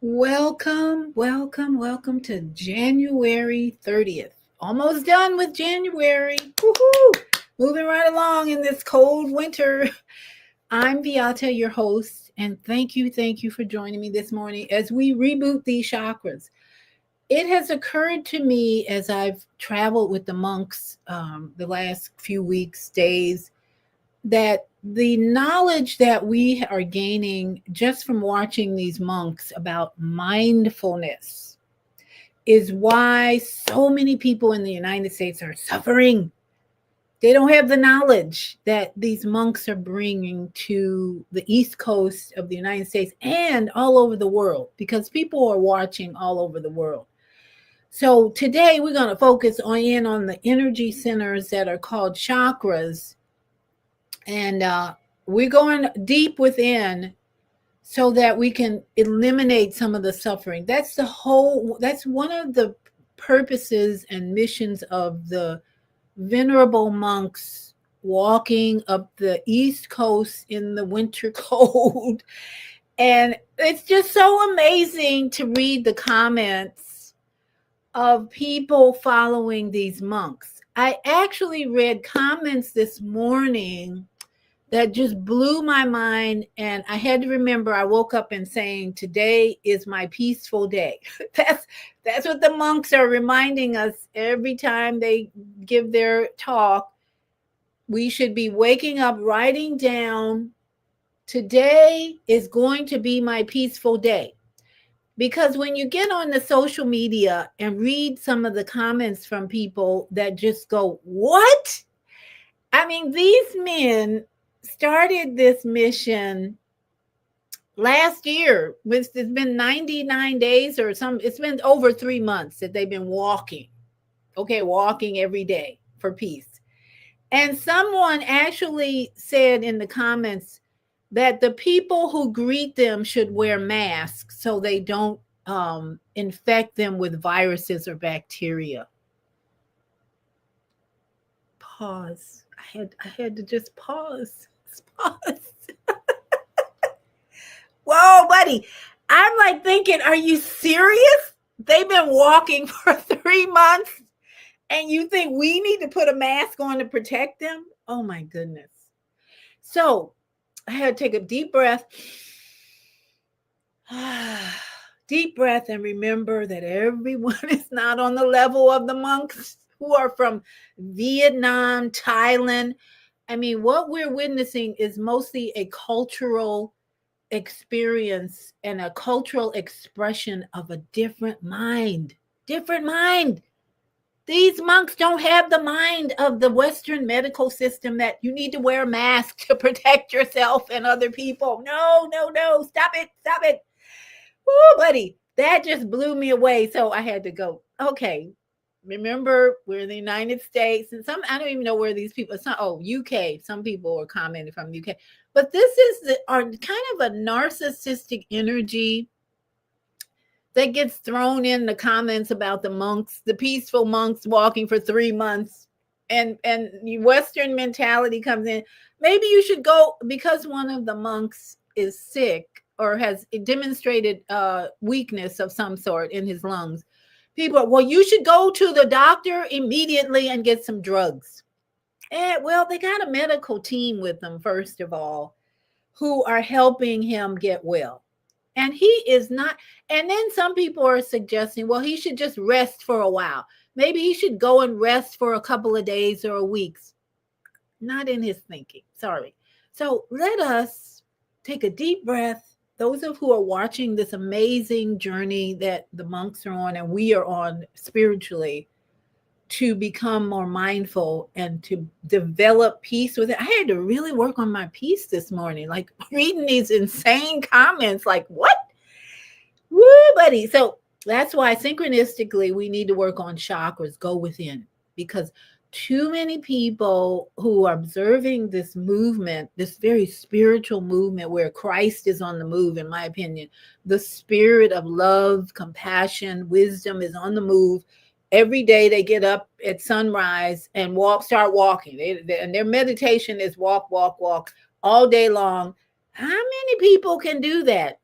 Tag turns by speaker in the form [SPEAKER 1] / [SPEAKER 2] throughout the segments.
[SPEAKER 1] Welcome, welcome, welcome to January 30th. Almost done with January. Woohoo! Moving right along in this cold winter. I'm Beata, your host, and thank you for joining me this morning as we reboot these chakras. It has occurred to me as I've traveled with the monks the last few weeks, days, that the knowledge that we are gaining just from watching these monks about mindfulness is why so many people in the United States are suffering. They don't have the knowledge that these monks are bringing to the East Coast of the United States and all over the world because people are watching all over the world. So today we're going to focus on the energy centers that are called chakras, and we're going deep within so that we can eliminate some of the suffering. That's one of the purposes and missions of the venerable monks walking up the East Coast in the winter cold. And it's just so amazing to read the comments of people following these monks. I actually read comments this morning that just blew my mind, and I had to remember I woke up and saying today is my peaceful day. That's what the monks are reminding us every time they give their talk. We should be waking up, writing down today is going to be my peaceful day. Because when you get on the social media and read some of the comments from people that just go, what? I mean, these men started this mission last year. It's been 99 days or some, it's been over 3 months that they've been walking. Okay, walking every day for peace. And someone actually said in the comments that the people who greet them should wear masks so they don't infect them with viruses or bacteria. Pause. I had to just pause. Pause. Whoa, buddy. I'm like thinking, are you serious? They've been walking for 3 months and you think we need to put a mask on to protect them? Oh my goodness. So I had to take a deep breath. Deep breath and remember that everyone is not on the level of the monks who are from Vietnam, Thailand. I mean, what we're witnessing is mostly a cultural experience and a cultural expression of a different mind. Different mind. These monks don't have the mind of the Western medical system that you need to wear a mask to protect yourself and other people. No, no, no. Stop it. Stop it. Woo, buddy. That just blew me away. So I had to go, okay, remember we're in the United States, and some I don't even know where these people. Some UK. Some people were commenting from UK, but this is our kind of a narcissistic energy that gets thrown in the comments about the monks, the peaceful monks walking for 3 months, and Western mentality comes in. Maybe you should go because one of the monks is sick or has demonstrated weakness of some sort in his lungs. People are, well, you should go to the doctor immediately and get some drugs. And well, they got a medical team with them, first of all, who are helping him get well. And he is not. And then some people are suggesting, well, he should just rest for a while. Maybe he should go and rest for a couple of days or weeks. Not in his thinking. Sorry. So let us take a deep breath. Those of who are watching this amazing journey that the monks are on and we are on spiritually, to become more mindful and to develop peace with it. I had to really work on my peace this morning, like reading these insane comments, like, what? Woo, buddy. So that's why synchronistically we need to work on chakras, go within, because too many people who are observing this movement, this very spiritual movement where Christ is on the move, in my opinion, the spirit of love, compassion, wisdom is on the move. Every day they get up at sunrise and start walking. And their meditation is walk, walk, walk all day long. How many people can do that?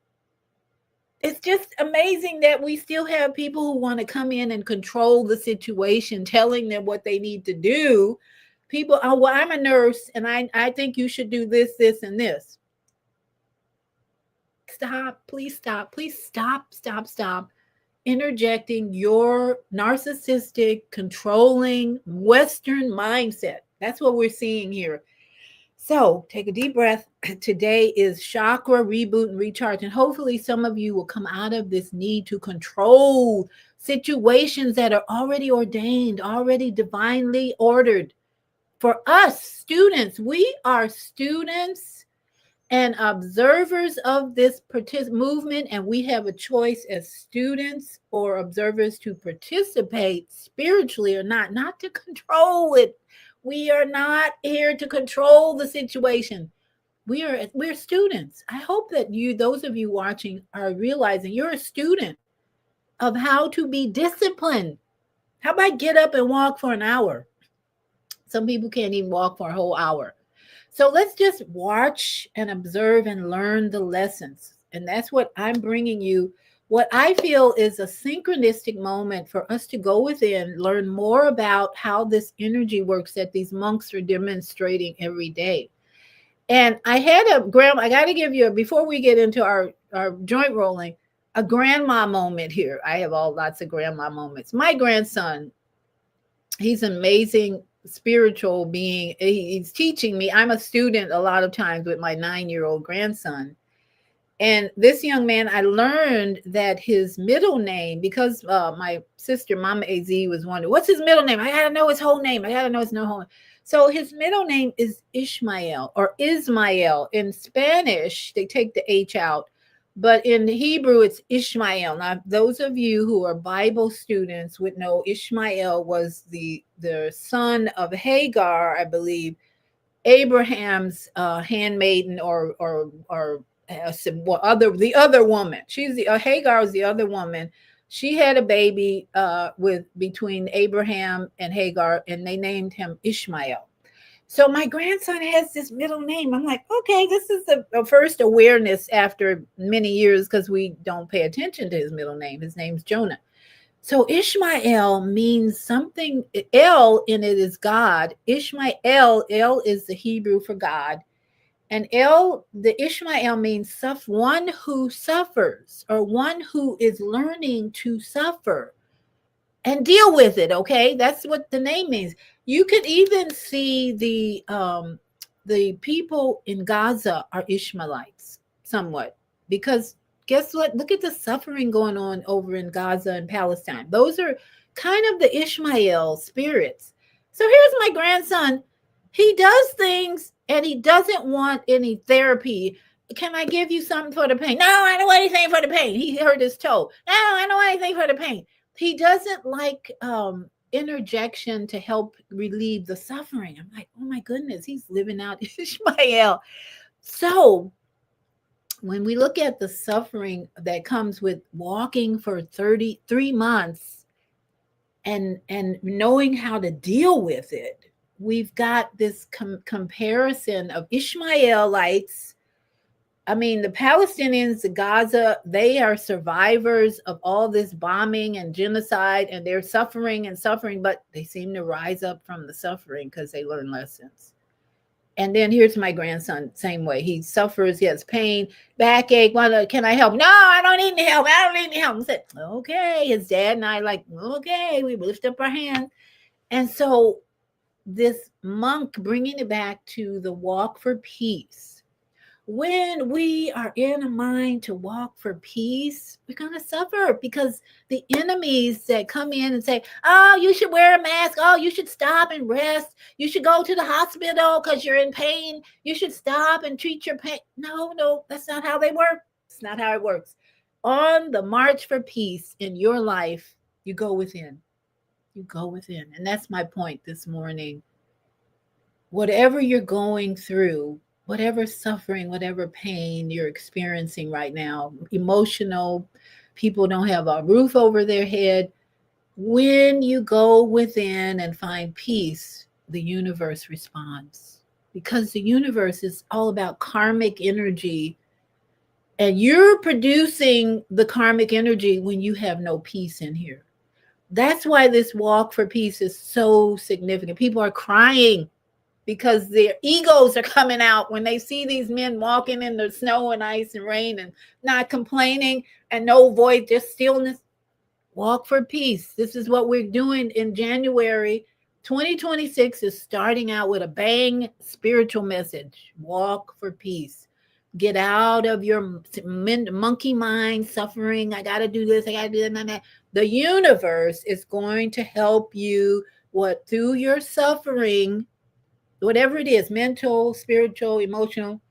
[SPEAKER 1] It's just amazing that we still have people who want to come in and control the situation, telling them what they need to do. People, oh, well, I'm a nurse and I think you should do this, this, and this. Stop, please stop, please stop interjecting your narcissistic, controlling Western mindset. That's what we're seeing here. So take a deep breath. Today is chakra reboot and recharge. And hopefully, some of you will come out of this need to control situations that are already ordained, already divinely ordered. For us students, we are students and observers of this movement, and we have a choice as students or observers to participate spiritually or not, not to control it. We are not here to control the situation. We're students. I hope that you, those of you watching, are realizing you're a student of how to be disciplined. How about get up and walk for an hour? Some people can't even walk for a whole hour. So let's just watch and observe and learn the lessons. And that's what I'm bringing you. What I feel is a synchronistic moment for us to go within, learn more about how this energy works that these monks are demonstrating every day. And I had I got to give you, before we get into our joint rolling, a grandma moment here. I have lots of grandma moments. My grandson, he's an amazing spiritual being. He's teaching me. I'm a student a lot of times with my 9-year-old grandson. And this young man, I learned that his middle name, because my sister, Mama AZ, was wondering, what's his middle name? I got to know his whole name. I got to know his whole name. So his middle name is Ishmael or Ismael. In Spanish, they take the H out. But in Hebrew, it's Ishmael. Now, those of you who are Bible students would know Ishmael was the son of Hagar, I believe, Abraham's handmaiden, or the other woman. She's the Hagar was the other woman. She had a baby between Abraham and Hagar, and they named him Ishmael. So my grandson has this middle name. I'm like, okay, this is a first awareness after many years, because we don't pay attention to his middle name. His name's Jonah. So Ishmael means something. El in it is God. Ishmael, El is the Hebrew for God. And the Ishmael means one who suffers, or one who is learning to suffer and deal with it. Okay, that's what the name means. You could even see the people in Gaza are Ishmaelites somewhat, because guess what? Look at the suffering going on over in Gaza and Palestine. Those are kind of the Ishmael spirits. So here's my grandson. He does things and he doesn't want any therapy. Can I give you something for the pain? No, I don't want anything for the pain. He hurt his toe. No, I don't want anything for the pain. He doesn't like interjection to help relieve the suffering. I'm like, oh my goodness, he's living out Ishmael. So when we look at the suffering that comes with walking for 33 months and knowing how to deal with it, we've got this comparison of Ishmaelites. I mean, the Palestinians, the Gaza, they are survivors of all this bombing and genocide, and they're suffering and suffering, but they seem to rise up from the suffering because they learn lessons. And then here's my grandson, same way. He suffers, he has pain, backache. Can I help? No, I don't need any help. I don't need any help. I said, okay. His dad and I like, okay, we lift up our hands. And so this monk, bringing it back to the walk for peace. When we are in a mind to walk for peace, we're going to suffer, because the enemies that come in and say, oh, you should wear a mask. Oh, you should stop and rest. You should go to the hospital because you're in pain. You should stop and treat your pain. No, that's not how they work. It's not how it works. On the march for peace in your life, you go within. You go within. And that's my point this morning. Whatever you're going through, whatever suffering, whatever pain you're experiencing right now, emotional, people don't have a roof over their head. When you go within and find peace, the universe responds, because the universe is all about karmic energy. And you're producing the karmic energy when you have no peace in here. That's why this walk for peace is so significant. People are crying because their egos are coming out when they see these men walking in the snow and ice and rain and not complaining and no voice, just stillness. Walk for peace. This is what we're doing in January. 2026 is starting out with a bang spiritual message. Walk for peace. Get out of your monkey mind suffering. I got to do this. I got to do that. The universe is going to help you through your suffering, whatever it is, mental, spiritual, emotional,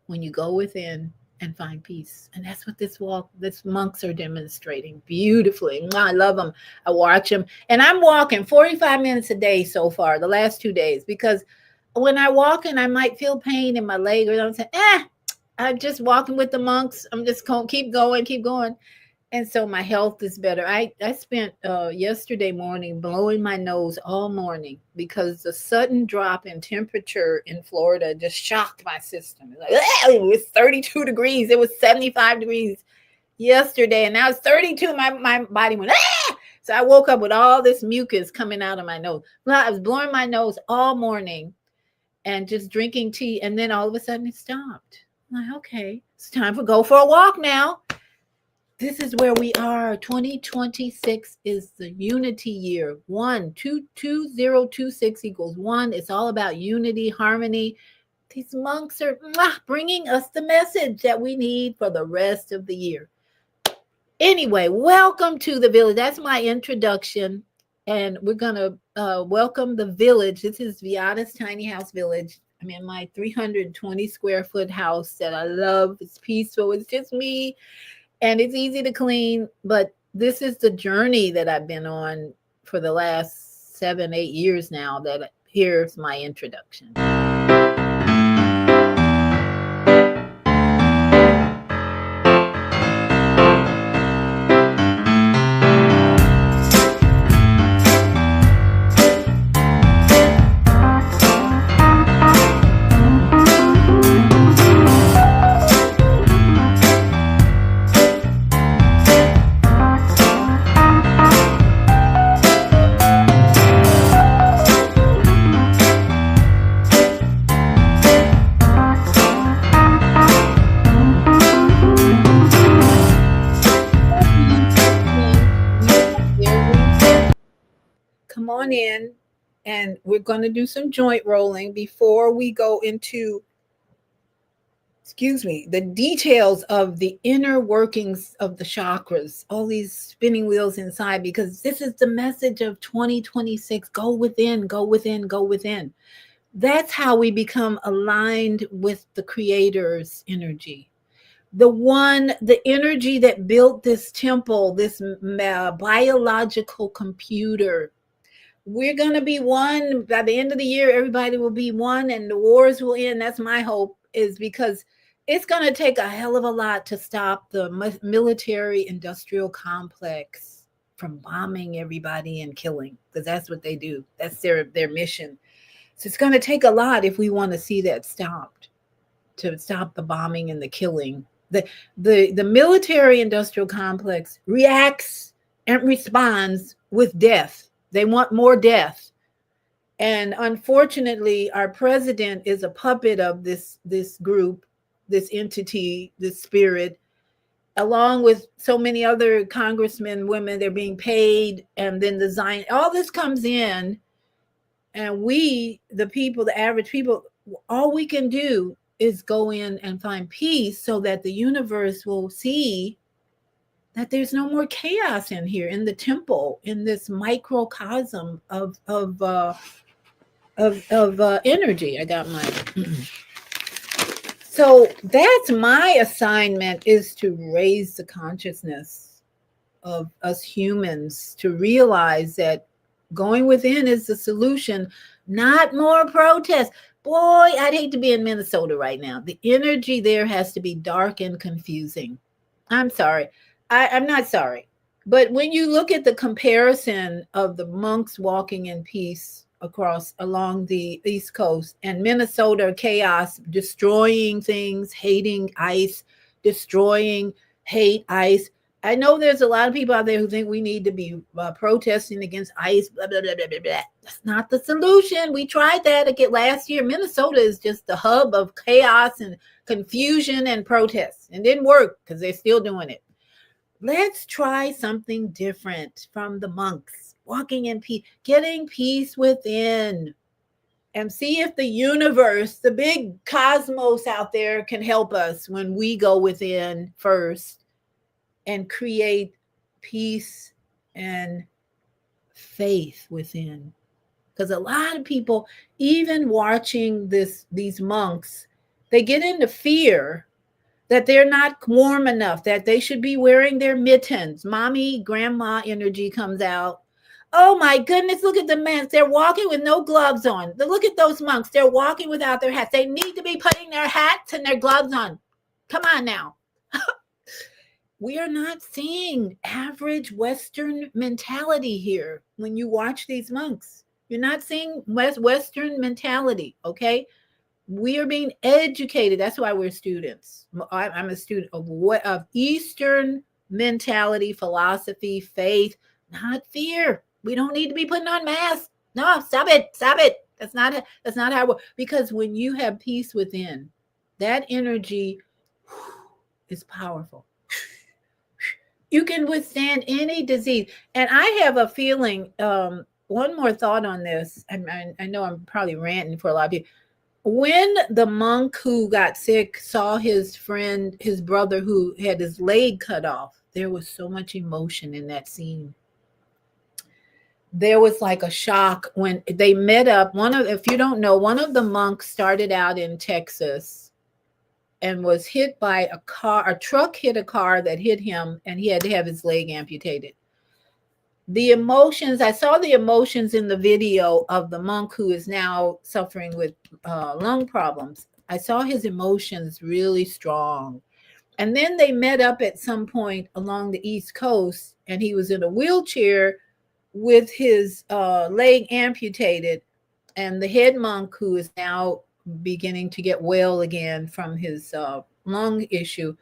[SPEAKER 1] when you go within and find peace. And that's what this monks are demonstrating beautifully. I love them. I watch them. And I'm walking 45 minutes a day so far, the last 2 days, because when I walk and I might feel pain in my leg, or I'm saying, I'm just walking with the monks. I'm just going to keep going. And so my health is better. I spent yesterday morning blowing my nose all morning because the sudden drop in temperature in Florida just shocked my system. It was 32 degrees. It was 75 degrees yesterday. And now it's 32. My body went, ah! So I woke up with all this mucus coming out of my nose. Well, I was blowing my nose all morning and just drinking tea. And then all of a sudden it stopped. I'm like, okay, it's time to go for a walk now. This is where we are. 2026 is the unity year. 2026 equals 1. It's all about unity, harmony. These monks are bringing us the message that we need for the rest of the year. Anyway, welcome to the village. That's my introduction. And we're going to welcome the village. This is Viata's Tiny House Village. I'm in my 320 square foot house that I love. It's peaceful. It's just me. And it's easy to clean, but this is the journey that I've been on for the last 7-8 years now. Here's my introduction. Come on in, and we're going to do some joint rolling before we go into, the details of the inner workings of the chakras, all these spinning wheels inside, because this is the message of 2026. Go within, go within, go within. That's how we become aligned with the Creator's energy. The energy that built this temple, this biological computer. We're going to be one. By the end of the year, everybody will be one and the wars will end. That's my hope, is because it's going to take a hell of a lot to stop the military industrial complex from bombing everybody and killing, because that's what they do. That's their mission. So it's going to take a lot if we want to see that stopped, to stop the bombing and the killing. The military industrial complex reacts and responds with death. They want more death. And unfortunately, our president is a puppet of this group, this entity, this spirit, along with so many other congressmen, women. They're being paid, and then the Zion, all this comes in. And we, the people, the average people, all we can do is go in and find peace so that the universe will see that there's no more chaos in here, in the temple, in this microcosm of energy. I got my. So that's my assignment, is to raise the consciousness of us humans, to realize that going within is the solution, not more protests. Boy, I'd hate to be in Minnesota right now. The energy there has to be dark and confusing. I'm sorry. I'm not sorry. But when you look at the comparison of the monks walking in peace along the East Coast, and Minnesota chaos, destroying things, hating ICE, destroying hate, ICE. I know there's a lot of people out there who think we need to be protesting against ICE, blah, blah, blah, blah, blah, blah. That's not the solution. We tried that again last year. Minnesota is just the hub of chaos and confusion and protests. It didn't work because they're still doing it. Let's try something different from the monks. Walking in peace, getting peace within. And see if the universe, the big cosmos out there, can help us when we go within first and create peace and faith within. Because a lot of people, even watching these monks, they get into fear that they're not warm enough, that they should be wearing their mittens. Mommy, grandma energy comes out. Oh my goodness, look at the men. They're walking with no gloves on. Look at those monks. They're walking without their hats. They need to be putting their hats and their gloves on. Come on now. We are not seeing average Western mentality here when you watch these monks. You're not seeing Western mentality, okay? We are being educated. That's why we're students. I'm a student of Eastern mentality, philosophy, faith, not fear. We don't need to be putting on masks. No, stop it. Stop it. That's not how it works. Because when you have peace within, that energy is powerful. You can withstand any disease. And I have a feeling, one more thought on this. I know I'm probably ranting for a lot of people. When the monk who got sick saw his friend, his brother who had his leg cut off, there was so much emotion in that scene. There was like a shock when they met up. If you don't know, one of the monks started out in Texas and was hit by a truck hit a car that hit him, and he had to have his leg amputated. The emotions, I saw the emotions in the video of the monk who is now suffering with lung problems. I saw his emotions really strong. And then they met up at some point along the East Coast, and he was in a wheelchair with his leg amputated. And the head monk, who is now beginning to get well again from his lung issue,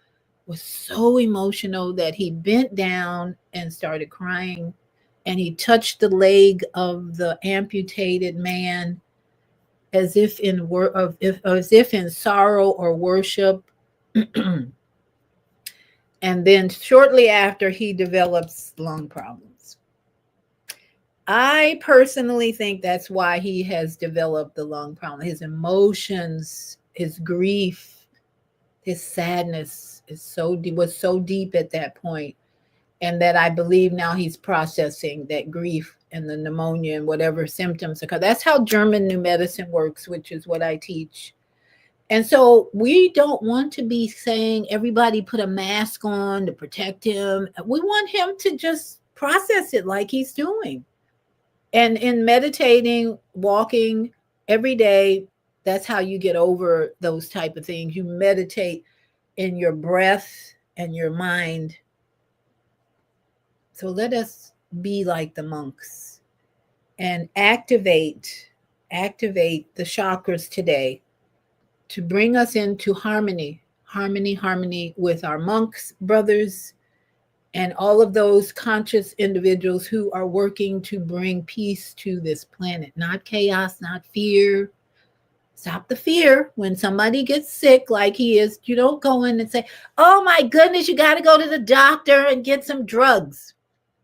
[SPEAKER 1] was so emotional that he bent down and started crying. And he touched the leg of the amputated man as if in sorrow or worship. And then shortly after, he develops lung problems. I personally think that's why he has developed the lung problem. His emotions, his grief, his sadness was so deep at that point. And that I believe now he's processing that grief and the pneumonia and whatever symptoms occur. That's how German New Medicine works, which is what I teach. And so we don't want to be saying everybody put a mask on to protect him. We want him to just process it like he's doing. And in meditating, walking every day, that's how you get over those type of things. You meditate in your breath and your mind. So let us be like the monks and activate the chakras today to bring us into harmony with our monks, brothers, and all of those conscious individuals who are working to bring peace to this planet. Not chaos, not fear. Stop the fear. When somebody gets sick like he is, you don't go in and say, oh my goodness, you got to go to the doctor and get some drugs.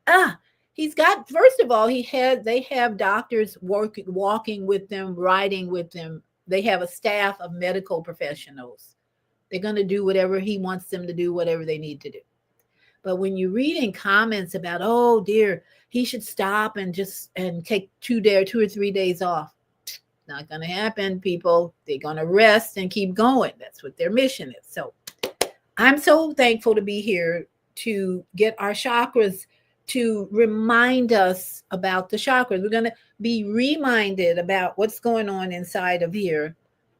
[SPEAKER 1] First of all, they have doctors walking with them, riding with them. They have a staff of medical professionals. They're going to do whatever he wants them to do, whatever they need to do. But when you read in comments about, oh dear, he should stop and take 2 or 3 days off. Not going to happen, people. They're going to rest and keep going. That's what their mission is. So I'm so thankful to be here to get our chakras to remind us about the chakras. We're going to be reminded about what's going on inside of here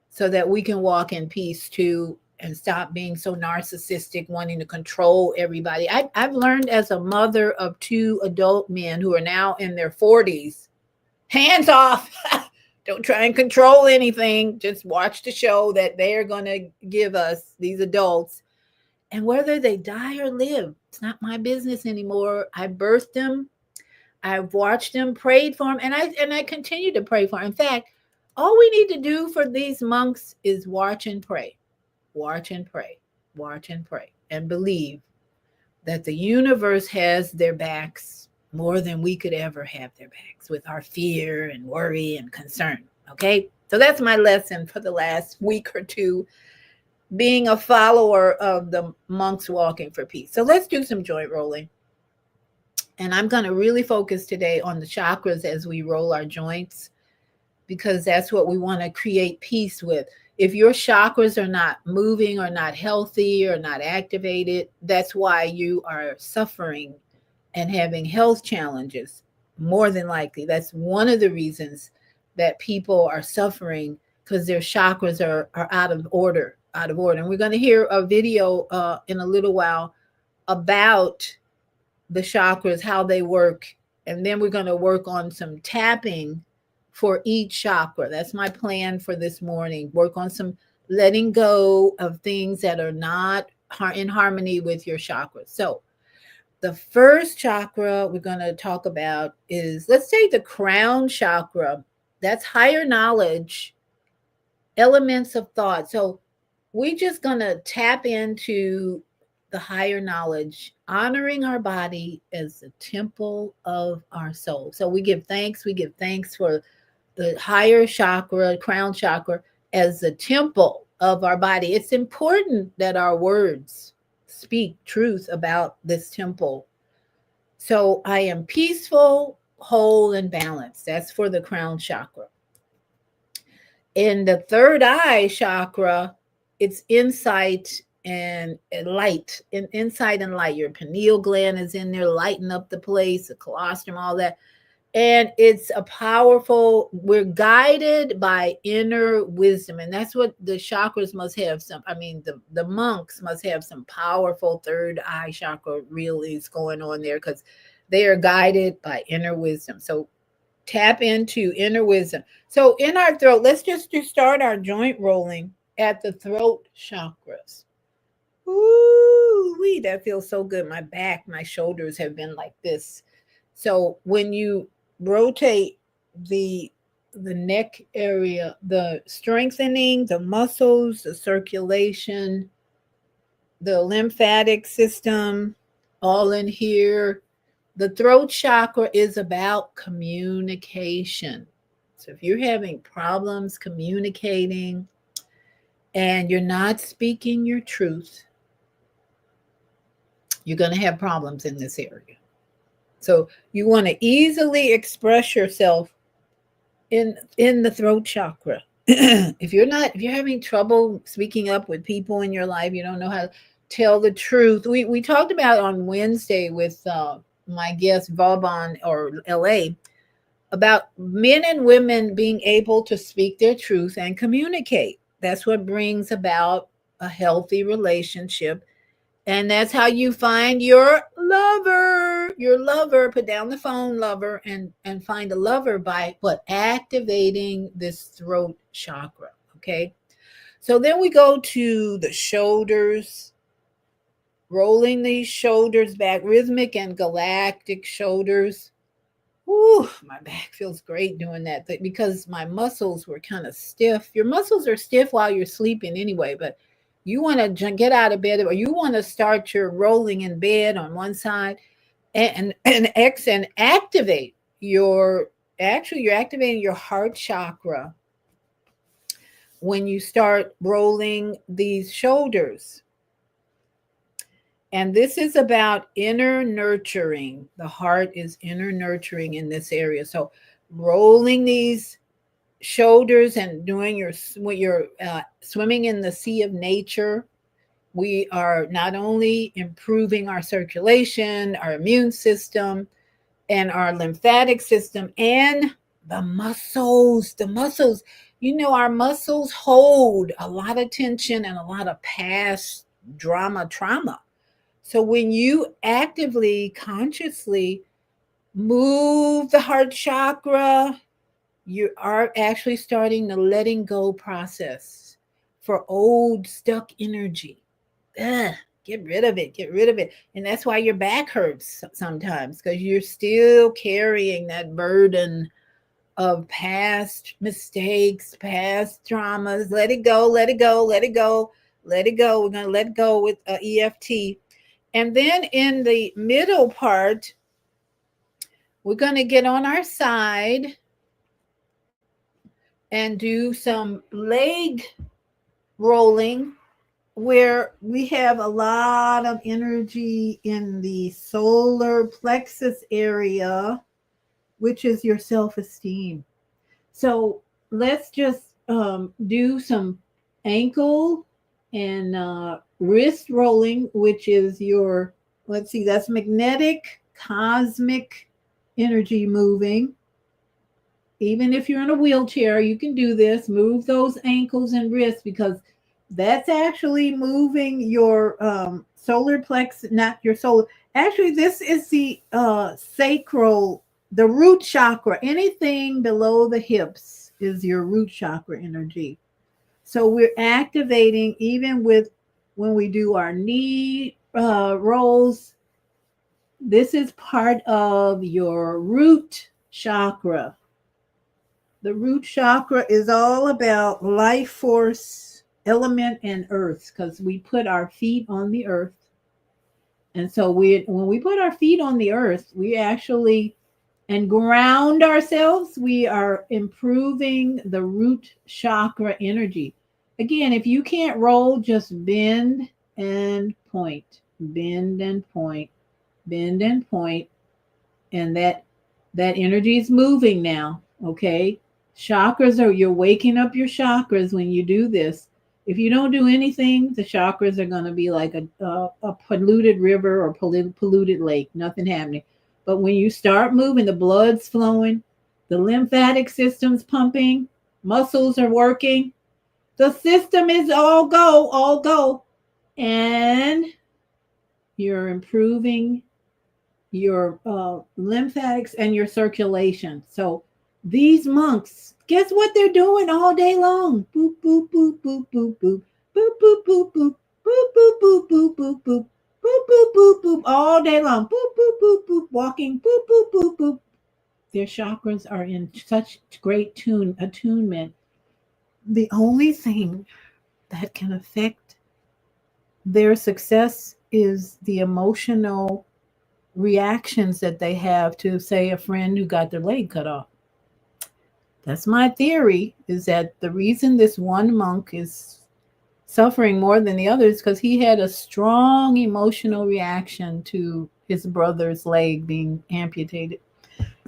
[SPEAKER 1] so that we can walk in peace too and stop being so narcissistic, wanting to control everybody. I've learned as a mother of 2 adult men who are now in their 40s, hands off. Don't try and control anything. Just watch the show that they are going to give us, these adults. And whether they die or live, it's not my business anymore. I birthed them. I've watched them, prayed for them, and I continue to pray for them. In fact, all we need to do for these monks is watch and pray, watch and pray, watch and pray, and believe that the universe has their backs more than we could ever have their backs with our fear and worry and concern. Okay, so that's my lesson for the last week or two, being a follower of the monks walking for peace. So let's do some joint rolling. And I'm going to really focus today on the chakras as we roll our joints, because that's what we want to create peace with. If your chakras are not moving or not healthy or not activated, that's why you are suffering and having health challenges. More than likely, that's one of the reasons that people are suffering, because their chakras are out of order, out of order. And we're going to hear a video in a little while about the chakras, how they work. And then we're going to work on some tapping for each chakra. That's my plan for this morning. Work on some letting go of things that are not in harmony with your chakras. So the first chakra we're going to talk about is, let's say, the crown chakra. That's higher knowledge, elements of thought. So we're just going to tap into the higher knowledge, honoring our body as the temple of our soul. So we give thanks. We give thanks for the higher chakra, crown chakra, as the temple of our body. It's important that our words speak truth about this temple. So I am peaceful, whole, and balanced. That's for the crown chakra. In the third eye chakra, it's insight and light. Insight and light. Your pineal gland is in there, lighting up the place, the colostrum, all that. And it's a powerful, we're guided by inner wisdom. And that's what the chakras must have. The monks must have some powerful third eye chakra really is going on there, because they are guided by inner wisdom. So tap into inner wisdom. So in our throat, let's just start our joint rolling at the throat chakras. Ooh, that feels so good. My back, my shoulders have been like this. So when you rotate the neck area, the strengthening, the muscles, the circulation, the lymphatic system, all in here. The throat chakra is about communication. So if you're having problems communicating and you're not speaking your truth, you're going to have problems in this area. So you want to easily express yourself in the throat chakra. If you're having trouble speaking up with people in your life, you don't know how to tell the truth. We talked about on Wednesday with my guest Vauban or LA about men and women being able to speak their truth and communicate. That's what brings about a healthy relationship. And that's how you find your lover. Put down the phone, lover, and find a lover by what? Activating this throat chakra. Okay. So then we go to the shoulders, rolling these shoulders back, rhythmic and galactic shoulders. Ooh, my back feels great doing that because my muscles were kind of stiff. Your muscles are stiff while you're sleeping anyway, but you want to get out of bed, or you want to start your rolling in bed on one side and activate you're activating your heart chakra when you start rolling these shoulders. And this is about inner nurturing. The heart is inner nurturing in this area. So rolling these shoulders and doing your swimming in the sea of nature, we are not only improving our circulation, our immune system, and our lymphatic system, and the muscles. Our muscles hold a lot of tension and a lot of past trauma. So when you actively, consciously move the heart chakra, you are actually starting the letting go process for old stuck energy. Get rid of it. Get rid of it. And that's why your back hurts sometimes, because you're still carrying that burden of past mistakes, past traumas. Let it go, let it go, let it go, let it go. We're going to let go with EFT. And then in the middle part, we're going to get on our side and do some leg rolling, where we have a lot of energy in the solar plexus area, which is your self-esteem. So let's just do some ankle and wrist rolling, which is your, let's see, that's magnetic, cosmic energy moving. Even if you're in a wheelchair, you can do this. Move those ankles and wrists, because that's actually moving your solar plexus, not your solar. Actually, this is the sacral, the root chakra. Anything below the hips is your root chakra energy. So we're activating, even with when we do our knee rolls. This is part of your root chakra. The root chakra is all about life force, element, and earth, because we put our feet on the earth. And so when we put our feet on the earth, we actually and ground ourselves, we are improving the root chakra energy. Again, if you can't roll, just bend and point, bend and point, bend and point, and that energy is moving now. Okay, chakras are, you're waking up your chakras when you do this. If you don't do anything, the chakras are going to be like a polluted river or polluted lake, nothing happening. But when you start moving, the blood's flowing, the lymphatic system's pumping, muscles are working, the system is all go, and you're improving your lymphatics and your circulation. So these monks, guess what they're doing all day long? Boop, boop, boop, boop, boop, boop, boop, boop, boop, boop, boop, boop, boop, boop, boop, boop, boop, boop, boop, boop, all day long. Boop, boop, boop, boop, walking, boop, boop, boop, boop. Their chakras are in such great attunement. The only thing that can affect their success is the emotional reactions that they have to, say, a friend who got their leg cut off. That's my theory, is that the reason this one monk is suffering more than the others because he had a strong emotional reaction to his brother's leg being amputated.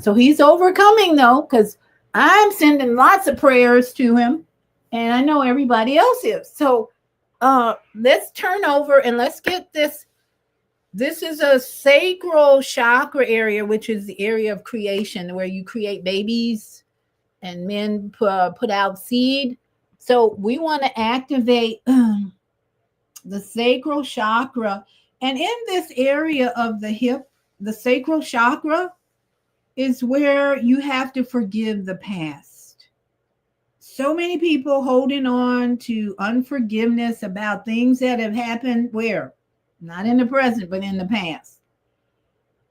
[SPEAKER 1] So he's overcoming, though, because I'm sending lots of prayers to him, and I know everybody else is. So let's turn over and let's get this. This is a sacral chakra area, which is the area of creation where you create babies and men put out seed. So we want to activate the sacral chakra. And in this area of the hip, the sacral chakra is where you have to forgive the past. So many people holding on to unforgiveness about things that have happened where? Not in the present, but in the past.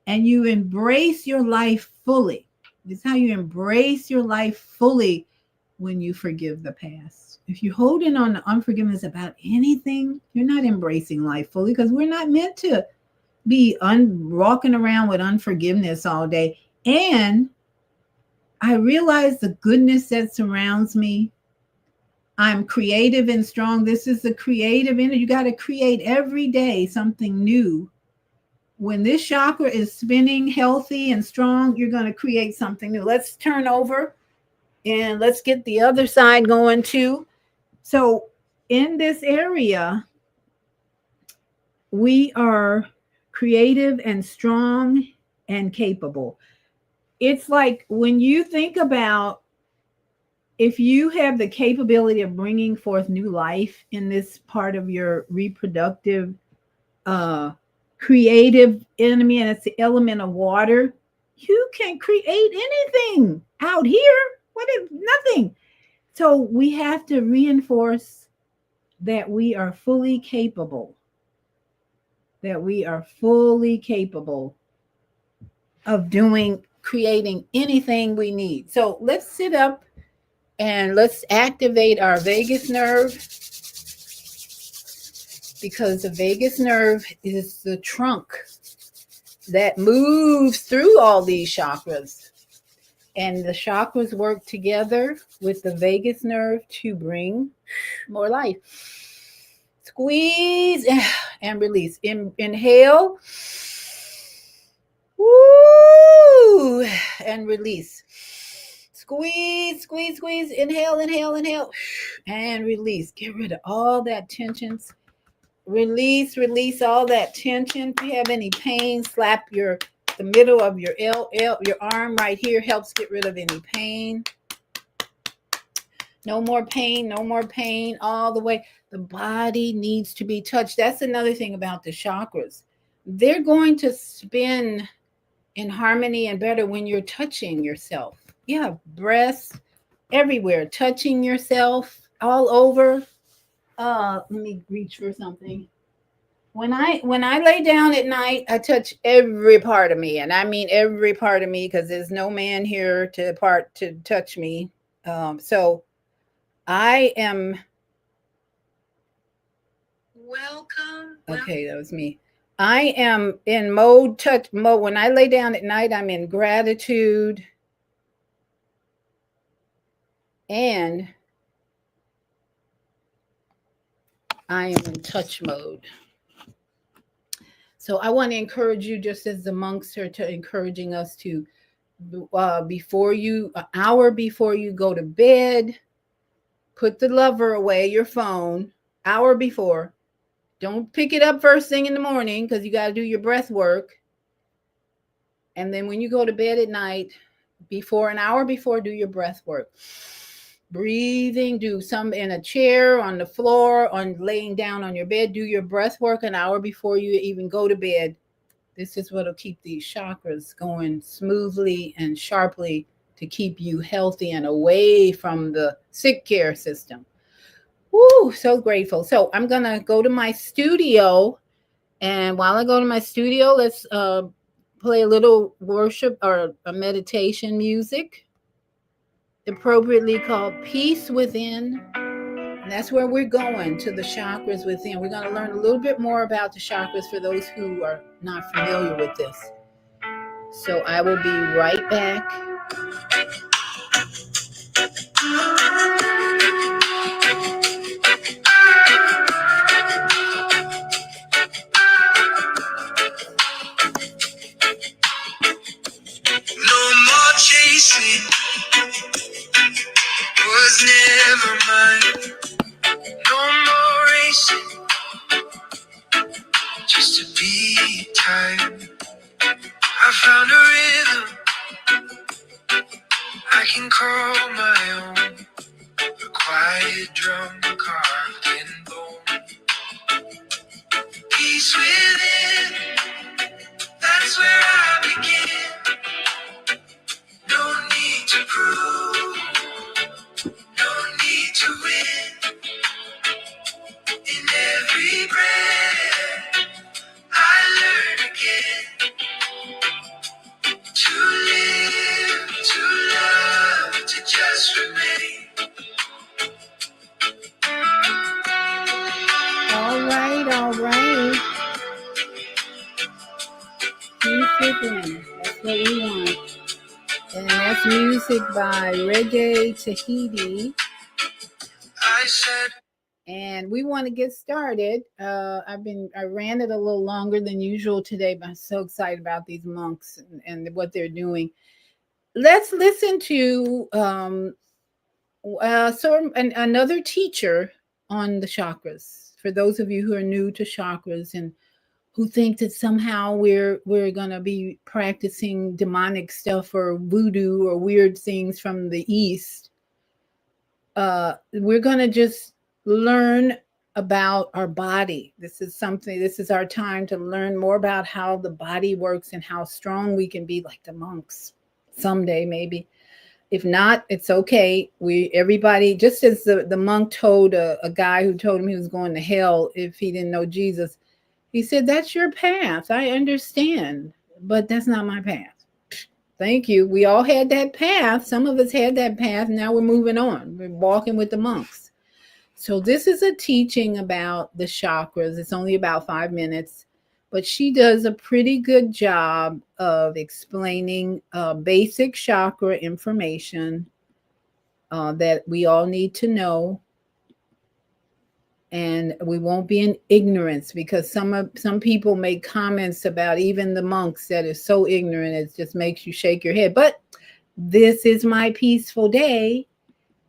[SPEAKER 1] And you embrace your life fully. It's how you embrace your life fully when you forgive the past. If you're holding on to unforgiveness about anything, you're not embracing life fully, because we're not meant to be walking around with unforgiveness all day. And I realize the goodness that surrounds me. I'm creative and strong. This is the creative energy. You got to create every day something new. When this chakra is spinning healthy and strong, you're going to create something new. Let's turn over and let's get the other side going too. So in this area, we are creative and strong and capable. It's like when you think about, if you have the capability of bringing forth new life in this part of your reproductive creative enemy, and it's the element of water, you can create anything out here. What is nothing? So we have to reinforce that we are fully capable. that we are fully capable of creating anything we need. So let's sit up and let's activate our vagus nerve, because the vagus nerve is the trunk that moves through all these chakras. And the chakras work together with the vagus nerve to bring more life. Squeeze and release. Inhale. Woo! And release. Squeeze, squeeze, squeeze. Inhale, inhale, inhale. And release. Get rid of all that tensions. Release all that tension. If you have any pain, slap the middle of your your arm right here, helps get rid of any pain. No more pain all the way. The body needs to be touched. That's another thing about the chakras. They're going to spin in harmony and better when you're touching yourself. Yeah, breasts everywhere, touching yourself all over. Let me reach for something. When I lay down at night, I touch every part of me, and I mean every part of me, because there's no man here to touch me. So I am welcome. Okay, that was me. I am in touch mode. When I lay down at night, I'm in gratitude and I am in touch mode. So I want to encourage you, just as the monks are encouraging us to, an hour before you go to bed, put the lover away, your phone, hour before. Don't pick it up first thing in the morning, because you got to do your breath work. And then when you go to bed at night, an hour before, do your breath work. Breathing, do some in a chair, on the floor, on laying down on your bed. Do your breath work an hour before you even go to bed. This is what will keep these chakras going smoothly and sharply to keep you healthy and away from the sick care system. Woo, so grateful. So I'm going to go to my studio. And while I go to my studio, let's play a little worship or a meditation music, appropriately called Peace Within. And that's where we're going, to the chakras within. We're going to learn a little bit more about the chakras for those who are not familiar with this. So I will be right back. No more chasing, was never mine. No more racing, just to be tired. I found a rhythm I can call my own. A quiet drum carved in bone. Peace within, that's where I begin. No need to prove, no need to win. In every breath, I learn again to live, to love, to just remain. All right. Peace within, that's what we want. And that's music by Reggae Tahiti. And we want to get started. I ran it a little longer than usual today, but I'm so excited about these monks and what they're doing. Let's listen to another teacher on the chakras. For those of you who are new to chakras and who think that somehow we're going to be practicing demonic stuff or voodoo or weird things from the East, we're going to just learn about our body. This is our time to learn more about how the body works and how strong we can be, like the monks someday, maybe. If not, it's okay. Everybody, just as the monk told a guy who told him he was going to hell if he didn't know Jesus, He said, "That's your path. I understand, but that's not my path." Thank you. We all had that path. Some of us had that path. Now we're moving on. We're walking with the monks. So, this is a teaching about the chakras. It's only about 5 minutes, but she does a pretty good job of explaining basic chakra information that we all need to know, and we won't be in ignorance, because some people make comments about even the monks that is so ignorant it just makes you shake your head. But this is my peaceful day,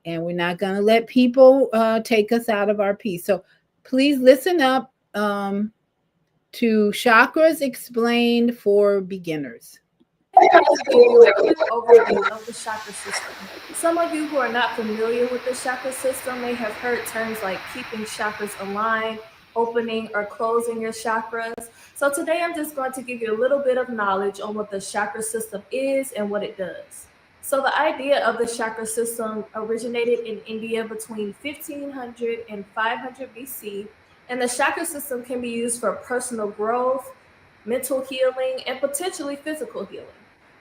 [SPEAKER 1] and we're not going to let people take us out of our peace. So please listen up to Chakras Explained for Beginners.
[SPEAKER 2] Let me just give you a quick overview of the chakra system. Some of you who are not familiar with the chakra system may have heard terms like keeping chakras aligned, opening or closing your chakras. So today I'm just going to give you a little bit of knowledge on what the chakra system is and what it does. So the idea of the chakra system originated in India between 1500 and 500 BC, and the chakra system can be used for personal growth, mental healing, and potentially physical healing.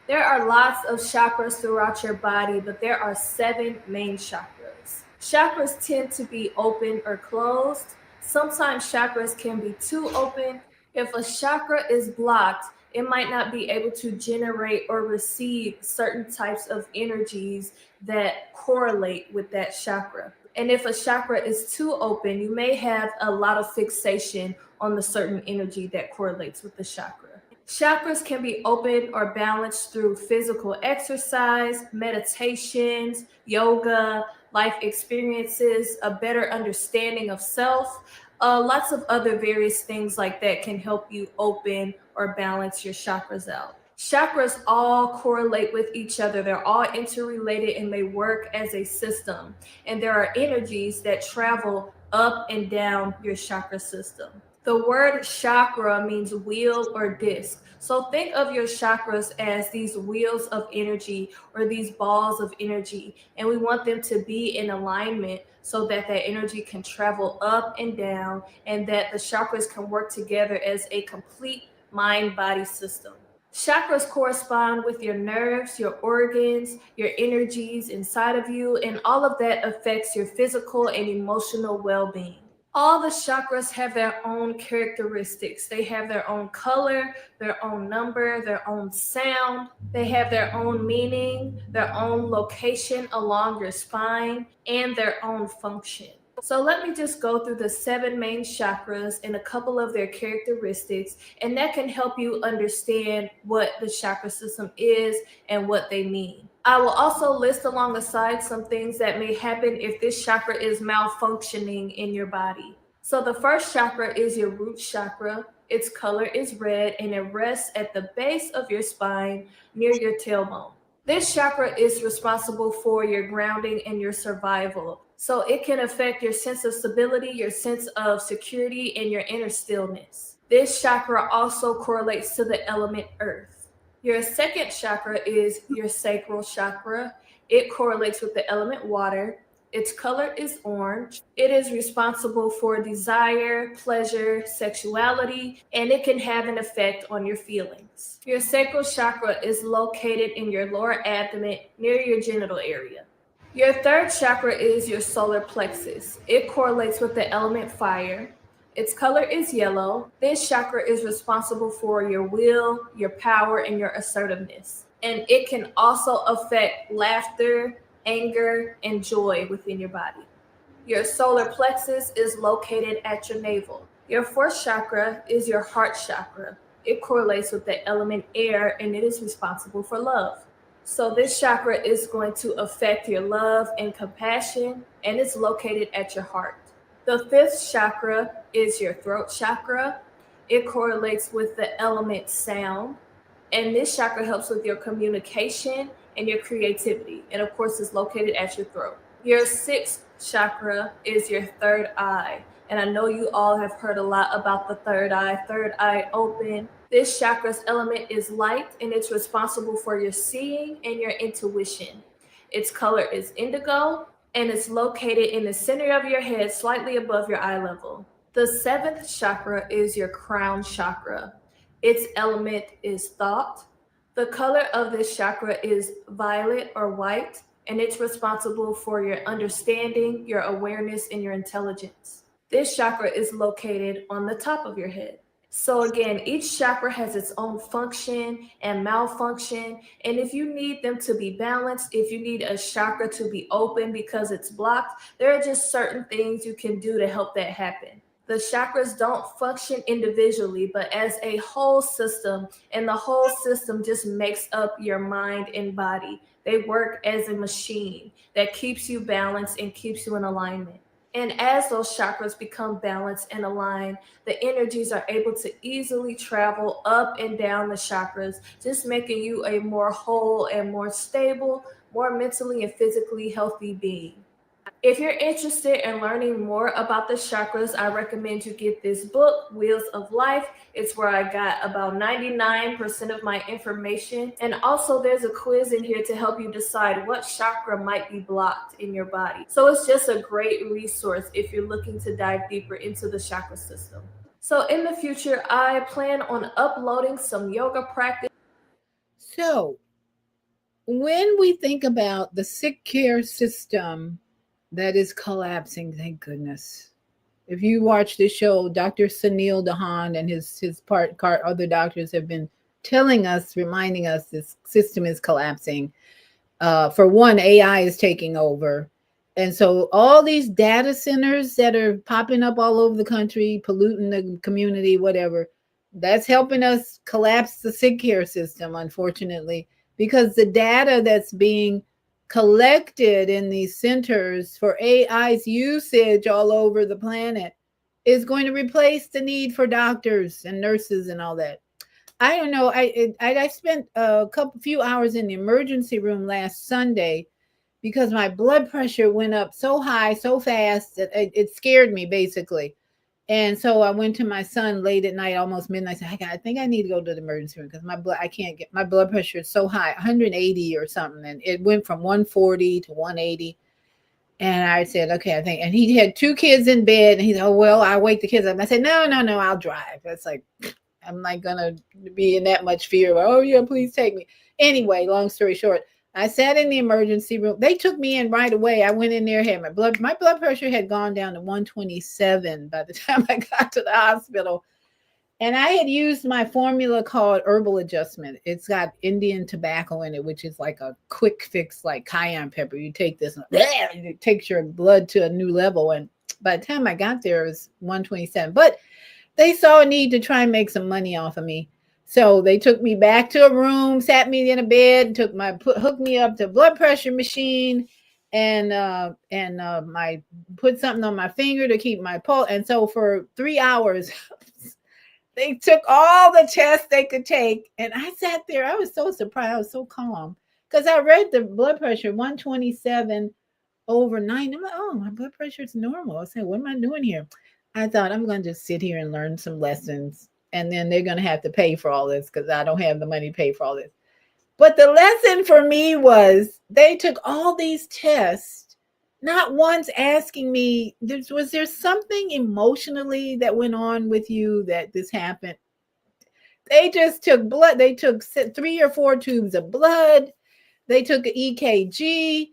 [SPEAKER 2] There are lots of chakras throughout your body, but there are 7 main chakras. Chakras tend to be open or closed. Sometimes chakras can be too open. If a chakra is blocked, it might not be able to generate or receive certain types of energies that correlate with that chakra. And if a chakra is too open, you may have a lot of fixation on the certain energy that correlates with the chakra. Chakras can be opened or balanced through physical exercise, meditations, yoga, life experiences, a better understanding of self. Lots of other various things like that can help you open or balance your chakras out. Chakras all correlate with each other. They're all interrelated and they work as a system. And there are energies that travel up and down your chakra system. The word chakra means wheel or disc. So think of your chakras as these wheels of energy or these balls of energy. And we want them to be in alignment so that that energy can travel up and down and that the chakras can work together as a complete mind body system. Chakras correspond with your nerves, your organs, your energies inside of you, and all of that affects your physical and emotional well being. All the chakras have their own characteristics. They have their own color, their own number, their own sound. They have their own meaning, their own location along your spine, and their own function. So let me just go through the 7 main chakras and a couple of their characteristics, and that can help you understand what the chakra system is and what they mean. I will also list along the side some things that may happen if this chakra is malfunctioning in your body. So the first chakra is your root chakra. Its color is red and it rests at the base of your spine near your tailbone. This chakra is responsible for your grounding and your survival. So it can affect your sense of stability, your sense of security, and your inner stillness. This chakra also correlates to the element earth. Your second chakra is your sacral chakra. It correlates with the element water. Its color is orange. It is responsible for desire, pleasure, sexuality, and it can have an effect on your feelings. Your sacral chakra is located in your lower abdomen near your genital area. Your third chakra is your solar plexus. It correlates with the element fire. Its color is yellow. This chakra is responsible for your will, your power, and your assertiveness. And it can also affect laughter, anger, and joy within your body. Your solar plexus is located at your navel. Your fourth chakra is your heart chakra. It correlates with the element air and it is responsible for love. So, this chakra is going to affect your love and compassion, and it's located at your heart. The fifth chakra is your throat chakra. It correlates with the element sound, and this chakra helps with your communication and your creativity, and of course, is located at your throat. Your sixth chakra is your third eye. And I know you all have heard a lot about the third eye open. This chakra's element is light and it's responsible for your seeing and your intuition. Its color is indigo and it's located in the center of your head, slightly above your eye level. The seventh chakra is your crown chakra. Its element is thought. The color of this chakra is violet or white, and it's responsible for your understanding, your awareness, and your intelligence. This chakra is located on the top of your head. So, again, each chakra has its own function and malfunction. And if you need them to be balanced, if you need a chakra to be open because it's blocked, there are just certain things you can do to help that happen. The chakras don't function individually, but as a whole system, and the whole system just makes up your mind and body. They work as a machine that keeps you balanced and keeps you in alignment. And as those chakras become balanced and aligned, the energies are able to easily travel up and down the chakras, just making you a more whole and more stable, more mentally and physically healthy being. If you're interested in learning more about the chakras, I recommend you get this book, Wheels of Life. It's where I got about 99% of my information. And also, there's a quiz in here to help you decide what chakra might be blocked in your body. So, it's just a great resource if you're looking to dive deeper into the chakra system. So, in the future, I plan on uploading some yoga practice.
[SPEAKER 1] So, when we think about the sick care system that is collapsing, thank goodness. If you watch this show, Dr. Sunil Dahan and other doctors have been telling us, reminding us this system is collapsing. For one, AI is taking over. And so all these data centers that are popping up all over the country, polluting the community, whatever, that's helping us collapse the sick care system, unfortunately, because the data that's being collected in these centers for AI's usage all over the planet is going to replace the need for doctors and nurses and all that. I don't know. I spent a few hours in the emergency room last Sunday because my blood pressure went up so high so fast that it scared me basically. And so I went to my son late at night, almost midnight. I said, I think I need to go to the emergency room because I can't get my blood pressure is so high, 180 or something, and it went from 140 to 180. And I said, okay, I think, and he had two kids in bed, and he said, oh well, I'll wake the kids up. And I said, no, no, no, I'll drive. That's like, I'm not gonna be in that much fear. Oh yeah, please take me. Anyway, long story short, I sat in the emergency room. They took me in right away. I went in there, had my blood pressure had gone down to 127 by the time I got to the hospital. And I had used my formula called Herbal Adjustment. It's got Indian tobacco in it, which is like a quick fix, like cayenne pepper. You take this, and it takes your blood to a new level. And by the time I got there, it was 127. But they saw a need to try and make some money off of me. So they took me back to a room, sat me in a bed, hooked me up to a blood pressure machine, and my put something on my finger to keep my pulse. And so for 3 hours, they took all the tests they could take, and I sat there. I was so surprised. I was so calm because I read the blood pressure 127 over 90. I'm like, oh, my blood pressure is normal. I said, what am I doing here? I thought I'm going to just sit here and learn some lessons, and then they're going to have to pay for all this because I don't have the money to pay for all this. But the lesson for me was they took all these tests, not once asking me, was there something emotionally that went on with you that this happened? They just took blood. They took 3 or 4 tubes of blood. They took an EKG.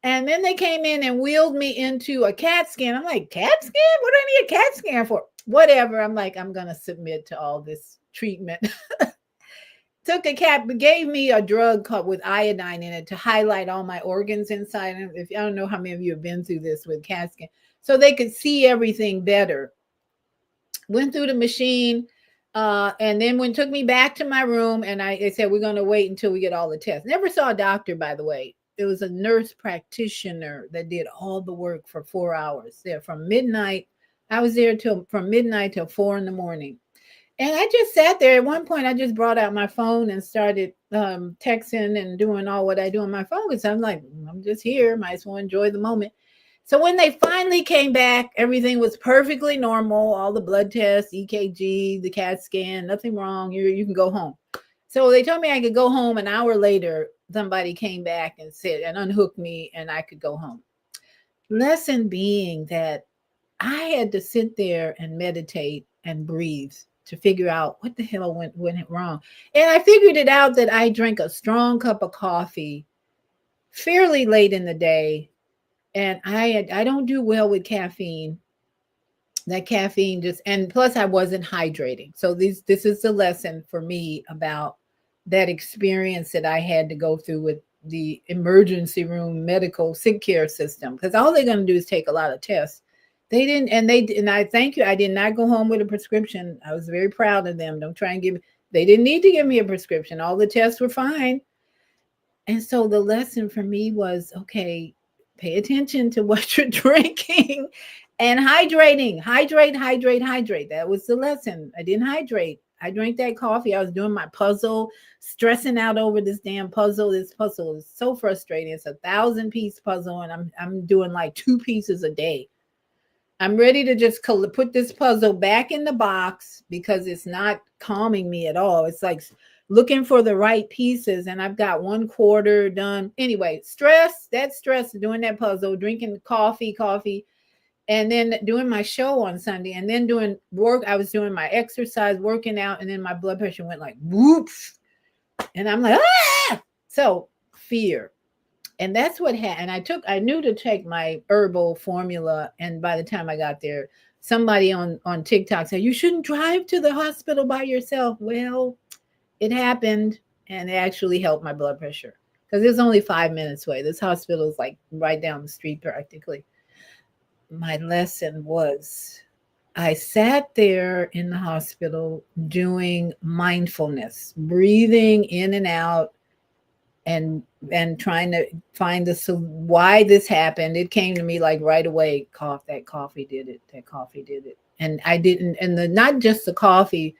[SPEAKER 1] And then they came in and wheeled me into a CAT scan. I'm like, CAT scan? What do I need a CAT scan for? Whatever. I'm like, I'm going to submit to all this treatment. Took a CAT, gave me a drug called with iodine in it to highlight all my organs inside. And if I don't know how many of you have been through this with CAT scan, so they could see everything better. Went through the machine. And then when took me back to my room, and they said, we're going to wait until we get all the tests. Never saw a doctor, by the way. It was a nurse practitioner that did all the work for 4 hours there from midnight. I was there from midnight till 4 in the morning. And I just sat there. At one point, I just brought out my phone and started texting and doing all what I do on my phone. Because I'm like, I'm just here. Might as well enjoy the moment. So when they finally came back, everything was perfectly normal. All the blood tests, EKG, the CAT scan, nothing wrong. You can go home. So they told me I could go home. An hour later, somebody came back and said, and unhooked me, and I could go home. Lesson being that I had to sit there and meditate and breathe to figure out what the hell went wrong. And I figured it out that I drank a strong cup of coffee fairly late in the day, and I don't do well with caffeine. That caffeine just, and plus I wasn't hydrating. So this is the lesson for me about that experience that I had to go through with the emergency room medical sick care system, because all they're going to do is take a lot of tests. They didn't, and I thank you. I did not go home with a prescription. I was very proud of them. Don't try and give. They didn't need to give me a prescription. All the tests were fine. And so the lesson for me was, okay, pay attention to what you're drinking and hydrating. Hydrate. That was the lesson. I didn't hydrate. I drank that coffee. I was doing my puzzle, stressing out over this damn puzzle. This puzzle is so frustrating. It's a 1,000-piece puzzle, and I'm doing like 2 pieces a day. I'm ready to just put this puzzle back in the box because it's not calming me at all. It's like looking for the right pieces, and I've got 1/4 done. Anyway, stress, doing that puzzle, drinking coffee, and then doing my show on Sunday, and then doing work. I was doing my exercise, working out, and then my blood pressure went like whoop. And I'm like, ah! So fear. And that's what happened. I knew to take my herbal formula. And by the time I got there, somebody on TikTok said, you shouldn't drive to the hospital by yourself. Well, it happened, and it actually helped my blood pressure because it's only 5 minutes away. This hospital is like right down the street practically. My lesson was I sat there in the hospital doing mindfulness, breathing in and out, and trying to find why this happened. It came to me like right away. That coffee did it. And I didn't, and not just the coffee,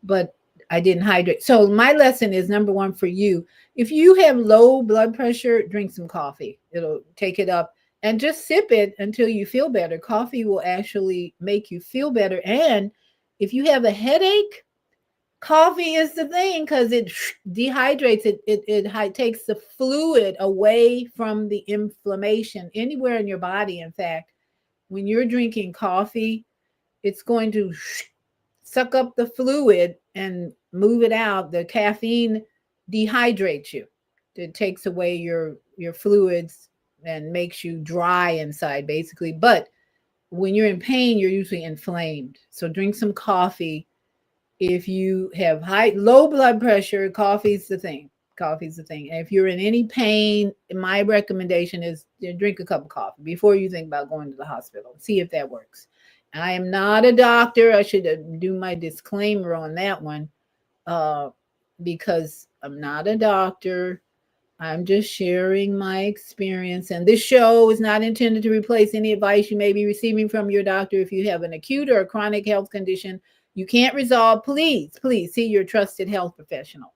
[SPEAKER 1] but I didn't hydrate. So my lesson is, number one for you, if you have low blood pressure, drink some coffee. It'll take it up, and just sip it until you feel better. Coffee will actually make you feel better. And if you have a headache, coffee is the thing, because it dehydrates it. It takes the fluid away from the inflammation anywhere in your body. In fact, when you're drinking coffee, it's going to suck up the fluid and move it out. The caffeine dehydrates you. It takes away your fluids and makes you dry inside, basically. But when you're in pain, you're usually inflamed. So drink some coffee. If you have low blood pressure, coffee's the thing. And if you're in any pain, my recommendation is drink a cup of coffee before you think about going to the hospital. See if that works. I am not a doctor. I should do my disclaimer on that one, because I'm not a doctor. I'm just sharing my experience. And this show is not intended to replace any advice you may be receiving from your doctor. If you have an acute or a chronic health condition you can't resolve, please see your trusted health professional.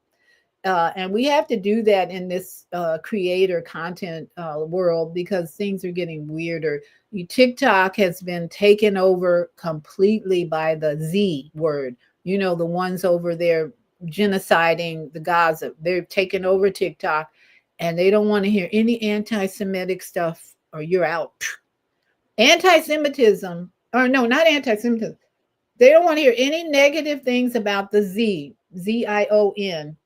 [SPEAKER 1] And we have to do that in this creator content world, because things are getting weirder. TikTok has been taken over completely by the Z word. The ones over there genociding the Gaza. They're taking over TikTok, and they don't want to hear any anti-Semitic stuff, or you're out. Anti-Semitism, or no, not anti-Semitism. They don't want to hear any negative things about the Z-I-O-N,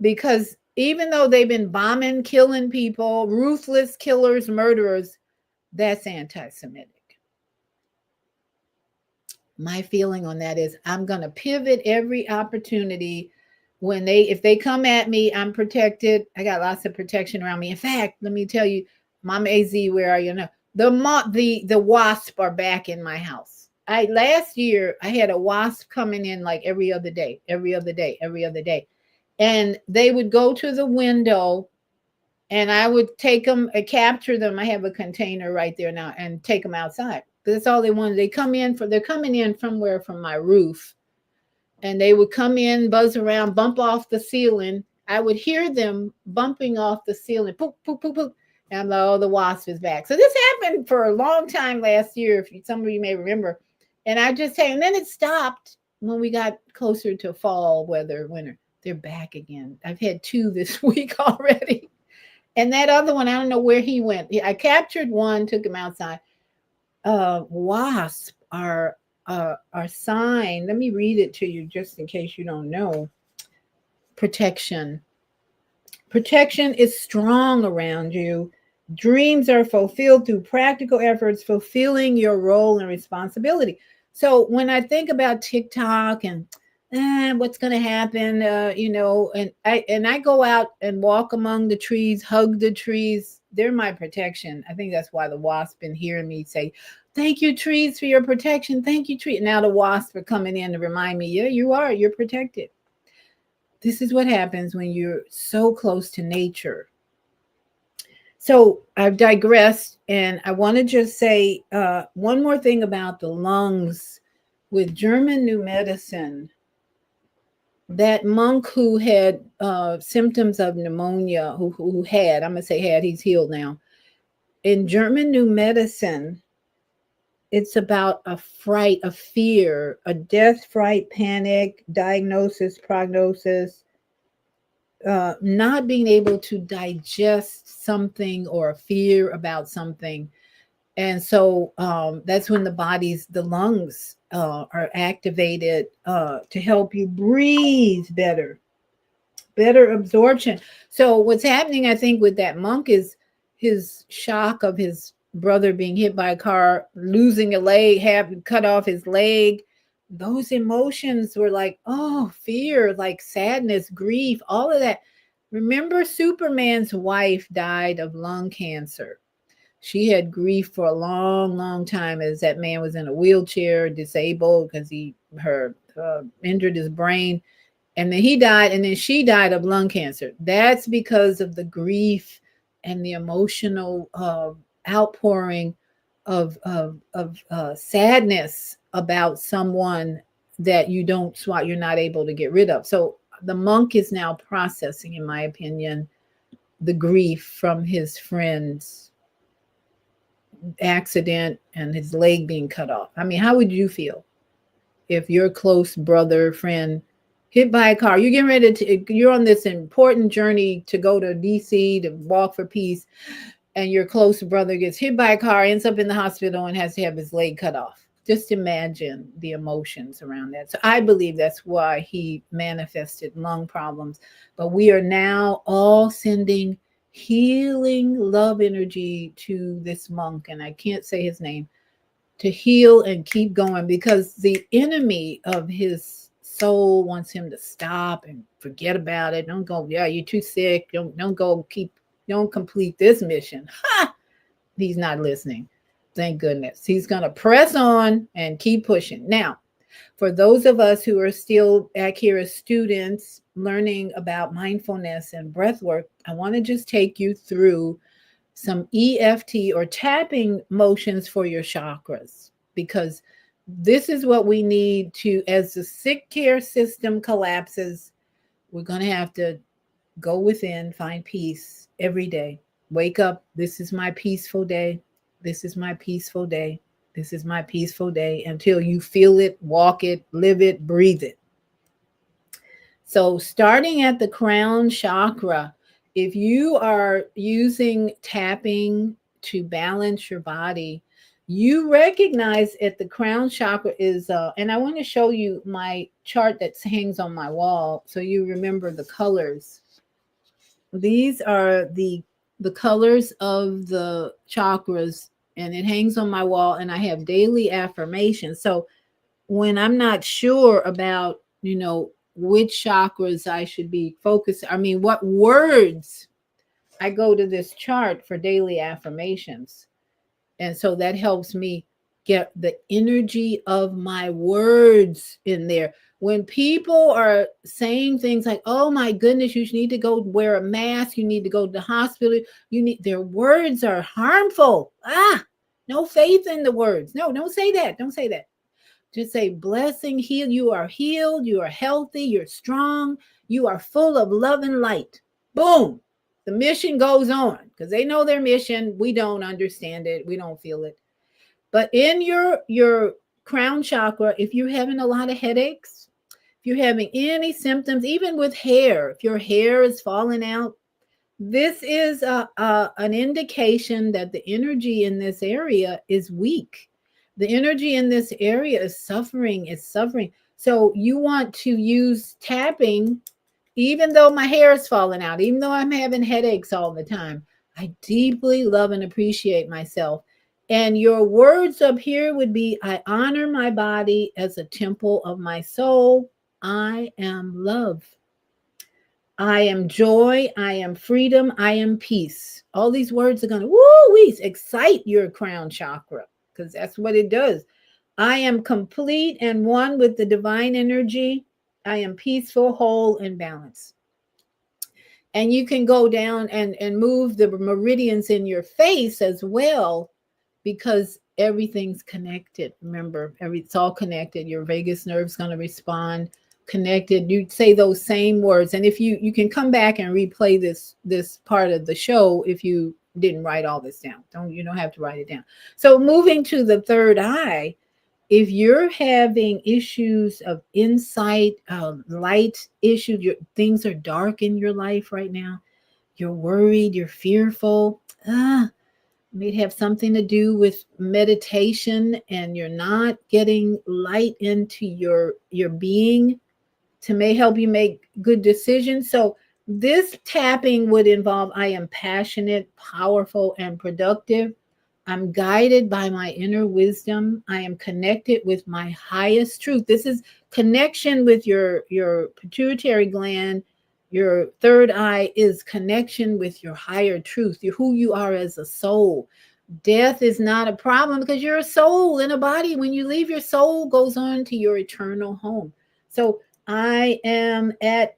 [SPEAKER 1] because even though they've been bombing, killing people, ruthless killers, murderers, that's anti-Semitic. My feeling on that is I'm going to pivot every opportunity. If they come at me, I'm protected. I got lots of protection around me. In fact, let me tell you, Mama AZ, where are you now? The wasp are back in my house. Last year I had a wasp coming in like every other day. And they would go to the window, and I would take them, capture them. I have a container right there now, and take them outside. That's all they wanted. They're coming in from my roof, and they would come in, buzz around, bump off the ceiling. I would hear them bumping off the ceiling, poop, poop, poop, poop. And I'm like, oh, the wasp is back. So this happened for a long time last year, if some of you may remember. And I just say, and then it stopped when we got closer to fall weather, winter. They're back again. I've had 2 this week already. And that other one, I don't know where he went. I captured one, took him outside. Wasp are sign. Let me read it to you just in case you don't know. Protection. Protection is strong around you. Dreams are fulfilled through practical efforts, fulfilling your role and responsibility. So when I think about TikTok and what's going to happen, and I go out and walk among the trees, hug the trees. They're my protection. I think that's why the wasp been hearing me say, "Thank you, trees, for your protection. Thank you, tree." Now the wasps are coming in to remind me, "Yeah, you are. You're protected." This is what happens when you're so close to nature. So I've digressed, and I want to just say one more thing about the lungs. With German New Medicine, that monk who had symptoms of pneumonia, who had, I'm going to say had, he's healed now. In German New Medicine, it's about a fright, a fear, a death, fright, panic, diagnosis, prognosis, not being able to digest something or a fear about something. And so that's when the lungs are activated to help you breathe better, better absorption. So what's happening, I think, with that monk is his shock of his brother being hit by a car, losing a leg, having cut off his leg. Those emotions were like, oh, fear, like sadness, grief, all of that. Remember, Superman's wife died of lung cancer. She had grief for a long, long time as that man was in a wheelchair, disabled because he her injured his brain, and then he died, and then she died of lung cancer. That's because of the grief and the emotional outpouring of sadness about someone that you don't swat, you're not able to get rid of. So the monk is now processing, in my opinion, the grief from his friend's accident and his leg being cut off. I mean, how would you feel if your close brother, friend, hit by a car? You're getting ready to, you're on this important journey to go to DC to walk for peace, and your close brother gets hit by a car, ends up in the hospital, and has to have his leg cut off. Just imagine the emotions around that. So I believe that's why he manifested lung problems. But we are now all sending healing love energy to this monk, and I can't say his name, to heal and keep going, because the enemy of his soul wants him to stop and forget about it. Don't go, yeah, you're too sick. Don't go don't complete this mission. Ha! He's not listening. Thank goodness. He's going to press on and keep pushing. Now, for those of us who are still back here as students learning about mindfulness and breath work, I want to just take you through some EFT or tapping motions for your chakras, because this is what we need to, as the sick care system collapses, we're going to have to go within, find peace every day. Wake up. This is my peaceful day. This is my peaceful day. This is my peaceful day, until you feel it, walk it, live it, breathe it. So starting at the crown chakra, if you are using tapping to balance your body, you recognize at the crown chakra is, and I want to show you my chart that hangs on my wall so you remember the colors. These are the colors of the chakras, and it hangs on my wall, and I have daily affirmations. So when I'm not sure about, which chakras I should be focused, I mean, what words, I go to this chart for daily affirmations. And so that helps me get the energy of my words in there. When people are saying things like, oh my goodness, you need to go wear a mask, you need to go to the hospital, their words are harmful. No faith in the words. No, don't say that. Don't say that. Just say blessing, heal. You are healed. You are healthy. You're strong. You are full of love and light. Boom. The mission goes on, because they know their mission. We don't understand it. We don't feel it. But in your crown chakra, if you're having a lot of headaches, if you're having any symptoms, even with hair, if your hair is falling out, this is an indication that the energy in this area is weak. The energy in this area is suffering. It's suffering. So you want to use tapping, even though my hair is falling out, even though I'm having headaches all the time. I deeply love and appreciate myself. And your words up here would be, I honor my body as a temple of my soul. I am love. I am joy. I am freedom. I am peace. All these words are going to excite your crown chakra, because that's what it does. I am complete and one with the divine energy. I am peaceful, whole, and balanced. And you can go down and move the meridians in your face as well, because everything's connected. Remember, it's all connected. Your vagus nerve's going to respond connected. You say those same words, and if you can come back and replay this part of the show if you didn't write all this down. You don't have to write it down. So moving to the third eye, if you're having issues of insight, light issues, things are dark in your life right now, you're worried, you're fearful, may have something to do with meditation, and you're not getting light into your being to may help you make good decisions. So this tapping would involve, I am passionate, powerful, and productive. I'm guided by my inner wisdom. I am connected with my highest truth. This is connection with your pituitary gland. Your third eye is connection with your higher truth, who you are as a soul. Death is not a problem because you're a soul in a body. When you leave, your soul goes on to your eternal home. So I am at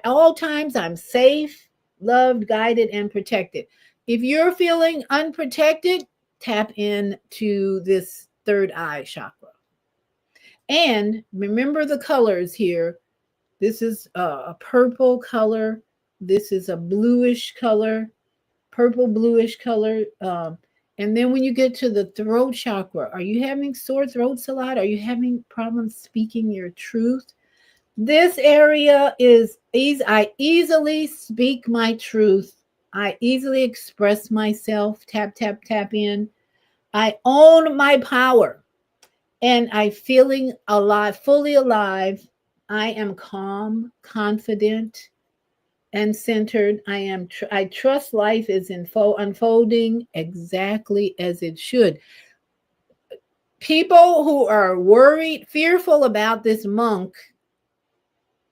[SPEAKER 1] all times, I'm safe, loved, guided, and protected. If you're feeling unprotected, tap into this third eye chakra. And remember the colors here. This is a purple color. This is a bluish color, purple bluish color. And then when you get to the throat chakra, are you having sore throats a lot? Are you having problems speaking your truth? This area is easy. I easily speak my truth. I easily express myself. Tap, tap, tap in. I own my power. And I feeling alive, fully alive. I am calm, confident, and centered. I trust life is unfolding exactly as it should. People who are worried, fearful about this monk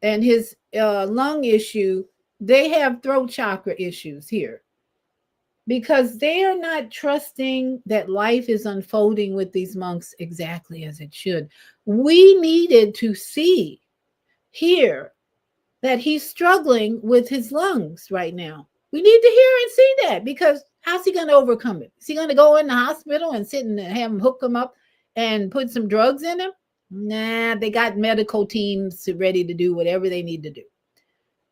[SPEAKER 1] and his lung issue, they have throat chakra issues here, because they are not trusting that life is unfolding with these monks exactly as it should. We needed to see here that he's struggling with his lungs right now. We need to hear and see that, because how's he going to overcome it? Is he going to go in the hospital and sit and have him hook him up and put some drugs in him? Nah, they got medical teams ready to do whatever they need to do.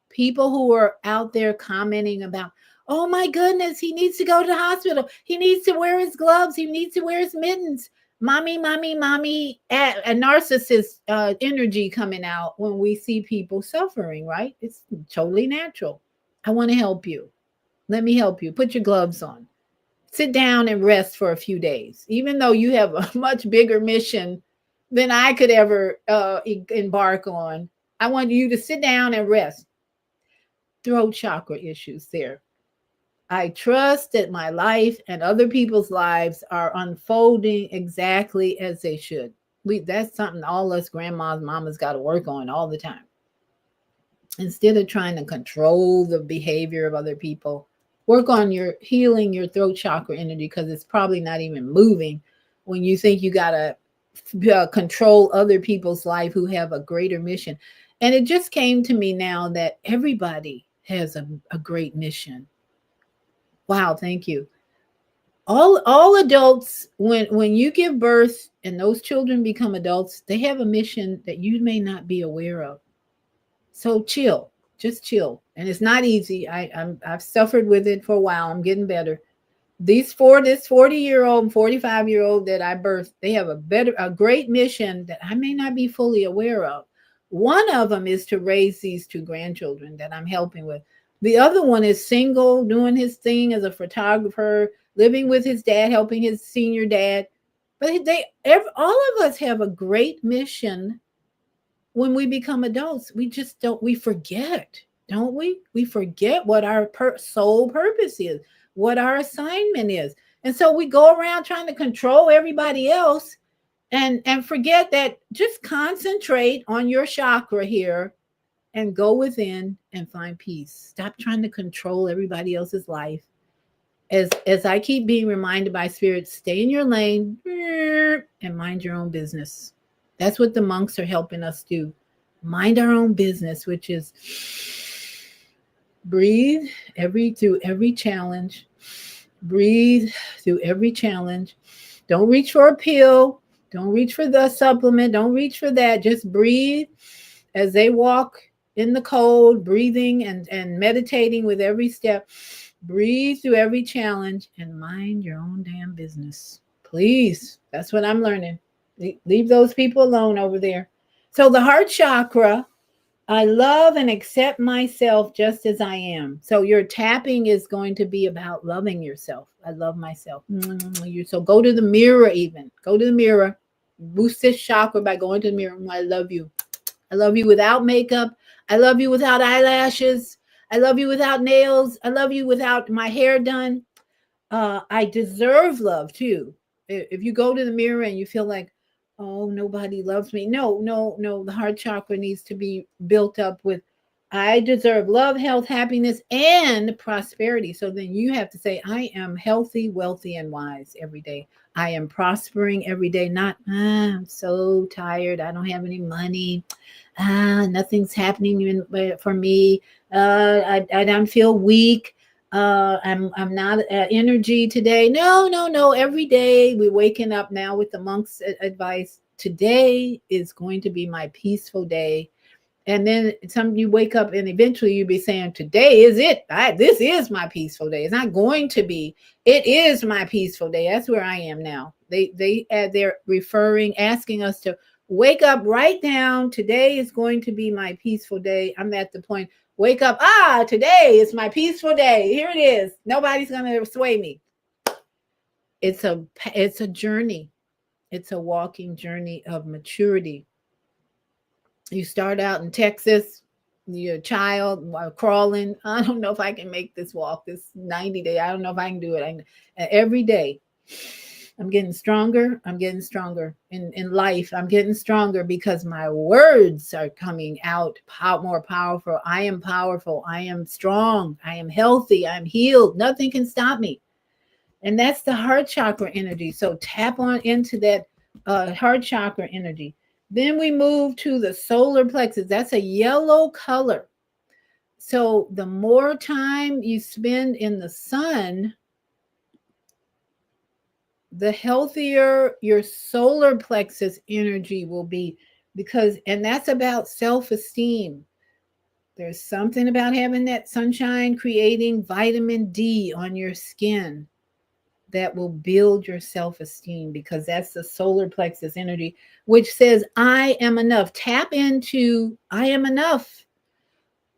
[SPEAKER 1] People who are out there commenting about, oh my goodness, he needs to go to the hospital. He needs to wear his gloves. He needs to wear his mittens. Mommy, a narcissist energy coming out when we see people suffering, right? It's totally natural. I want to help you. Let me help you. Put your gloves on. Sit down and rest for a few days, even though you have a much bigger mission than I could ever embark on. I want you to sit down and rest. Throat chakra issues there. I trust that my life and other people's lives are unfolding exactly as they should. That's something all us grandmas, mamas got to work on all the time. Instead of trying to control the behavior of other people, work on your healing your throat chakra energy, because it's probably not even moving when you think you got to control other people's life who have a greater mission. And it just came to me now that everybody has a great mission. Wow, thank you. All adults, when you give birth and those children become adults, they have a mission that you may not be aware of. So chill, just chill. And it's not easy. I've suffered with it for a while. I'm getting better. This 40-year-old, 45-year-old that I birthed, they have a great mission that I may not be fully aware of. One of them is to raise these two grandchildren that I'm helping with. The other one is single, doing his thing as a photographer, living with his dad, helping his senior dad. But all of us have a great mission. When we become adults, we just don't, we forget, don't we? We forget what our sole purpose is, what our assignment is. And so we go around trying to control everybody else and forget that just concentrate on your chakra here and go within and find peace. Stop trying to control everybody else's life. As I keep being reminded by spirit, stay in your lane and mind your own business. That's what the monks are helping us do. Mind our own business, which is breathe through every challenge. Breathe through every challenge. Don't reach for a pill. Don't reach for the supplement. Don't reach for that. Just breathe as they walk in the cold, breathing and meditating with every step. Breathe through every challenge and mind your own damn business. Please. That's what I'm learning. Leave those people alone over there. So the heart chakra, I love and accept myself just as I am. So your tapping is going to be about loving yourself. I love myself. So go to the mirror even. Go to the mirror. Boost this chakra by going to the mirror. I love you. I love you without makeup. I love you without eyelashes. I love you without nails. I love you without my hair done. I deserve love too. If you go to the mirror and you feel like, oh, nobody loves me. No, no, no. The heart chakra needs to be built up with, I deserve love, health, happiness, and prosperity. So then you have to say, I am healthy, wealthy, and wise every day. I am prospering every day. Not, I'm so tired. I don't have any money. Nothing's happening for me. I don't feel weak. I'm not energy today. No, no, no. Every day we're waking up now with the monk's advice. Today is going to be my peaceful day. And then you wake up and eventually you'll be saying, today is it. This is my peaceful day. It's not going to be. It is my peaceful day. That's where I am now. They're asking us to wake up right now. Today is going to be my peaceful day. I'm at the point. Wake up. Today is my peaceful day. Here it is. Nobody's going to sway me. It's a journey. It's a walking journey of maturity. You start out in Texas, you're a child crawling. I don't know if I can make this walk, this 90 day. I don't know if I can do it. Every day, I'm getting stronger. I'm getting stronger in life. I'm getting stronger because my words are coming out more powerful. I am powerful. I am strong. I am healthy. I'm healed. Nothing can stop me. And that's the heart chakra energy. So tap on into that heart chakra energy. Then we move to the solar plexus. That's a yellow color. So the more time you spend in the sun, the healthier your solar plexus energy will be, and that's about self-esteem. There's something about having that sunshine creating vitamin D on your skin that will build your self-esteem, because that's the solar plexus energy, which says, I am enough. Tap into I am enough.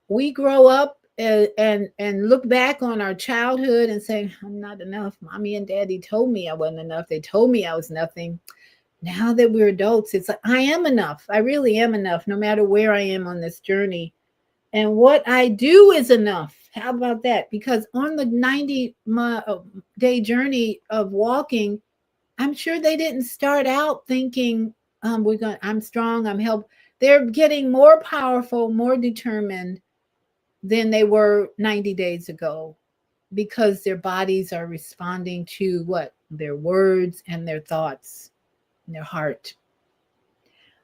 [SPEAKER 1] We grow up and look back on our childhood and say, I'm not enough. Mommy and daddy told me I wasn't enough. They told me I was nothing. Now that we're adults, it's like, I am enough. I really am enough, no matter where I am on this journey. And what I do is enough. How about that? Because on the 90-day journey of walking, I'm sure they didn't start out thinking, I'm strong, I'm helped. They're getting more powerful, more determined than they were 90 days ago, because their bodies are responding to what? Their words and their thoughts, and their heart.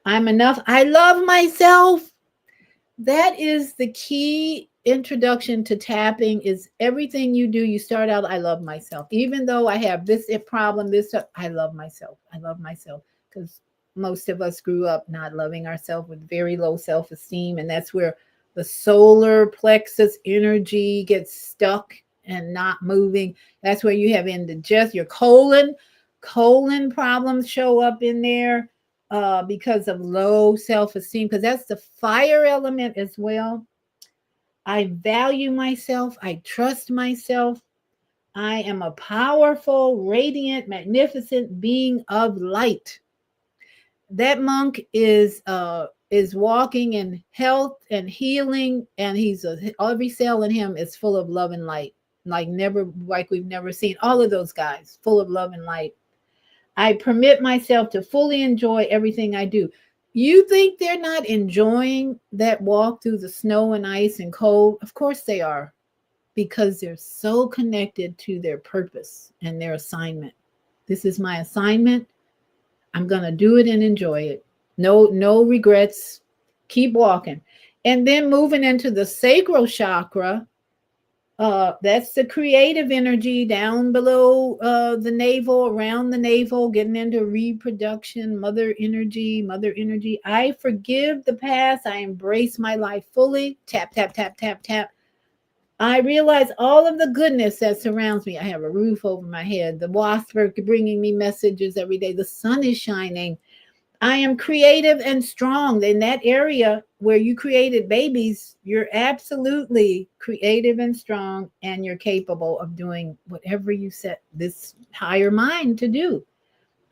[SPEAKER 1] I'm enough. I love myself. That is the key introduction to tapping. Is everything you do, you start out, I love myself. Even though I have this problem, I love myself. I love myself, because most of us grew up not loving ourselves, with very low self-esteem. And that's where the solar plexus energy gets stuck and not moving. That's where you have indigestion, your colon problems show up in there. Because of low self-esteem, because that's the fire element as well. I value myself. I trust myself. I am a powerful, radiant, magnificent being of light. That monk is walking in health and healing, and every cell in him is full of love and light, like we've never seen. All of those guys full of love and light. I permit myself to fully enjoy everything I do. You think they're not enjoying that walk through the snow and ice and cold? Of course they are, because they're so connected to their purpose and their assignment. This is my assignment. I'm going to do it and enjoy it. No regrets. Keep walking. And then moving into the sacral chakra, that's the creative energy down below the navel, around the navel, getting into reproduction, mother energy, mother energy. I forgive the past. I embrace my life fully. Tap, tap, tap, tap, tap. I realize all of the goodness that surrounds me. I have a roof over my head. The wasps are bringing me messages every day. The sun is shining. I am creative and strong. In that area where you created babies, you're absolutely creative and strong, and you're capable of doing whatever you set this higher mind to do.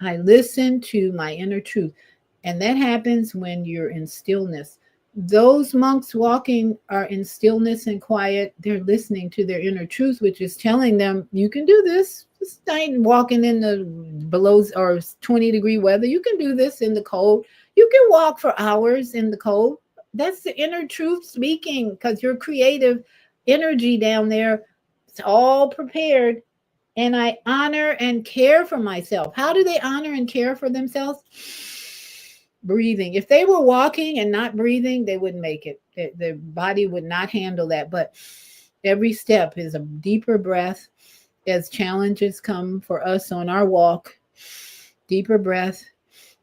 [SPEAKER 1] I listen to my inner truth. And that happens when you're in stillness. Those monks walking are in stillness and quiet. They're listening to their inner truth, which is telling them, you can do this. This ain't walking in the below or 20-degree weather. You can do this in the cold. You can walk for hours in the cold. That's the inner truth speaking, because your creative energy down there, it's all prepared. And I honor and care for myself. How do they honor and care for themselves? Breathing. If they were walking and not breathing, they wouldn't make it. Their body would not handle that. But every step is a deeper breath as challenges come for us on our walk. Deeper breath,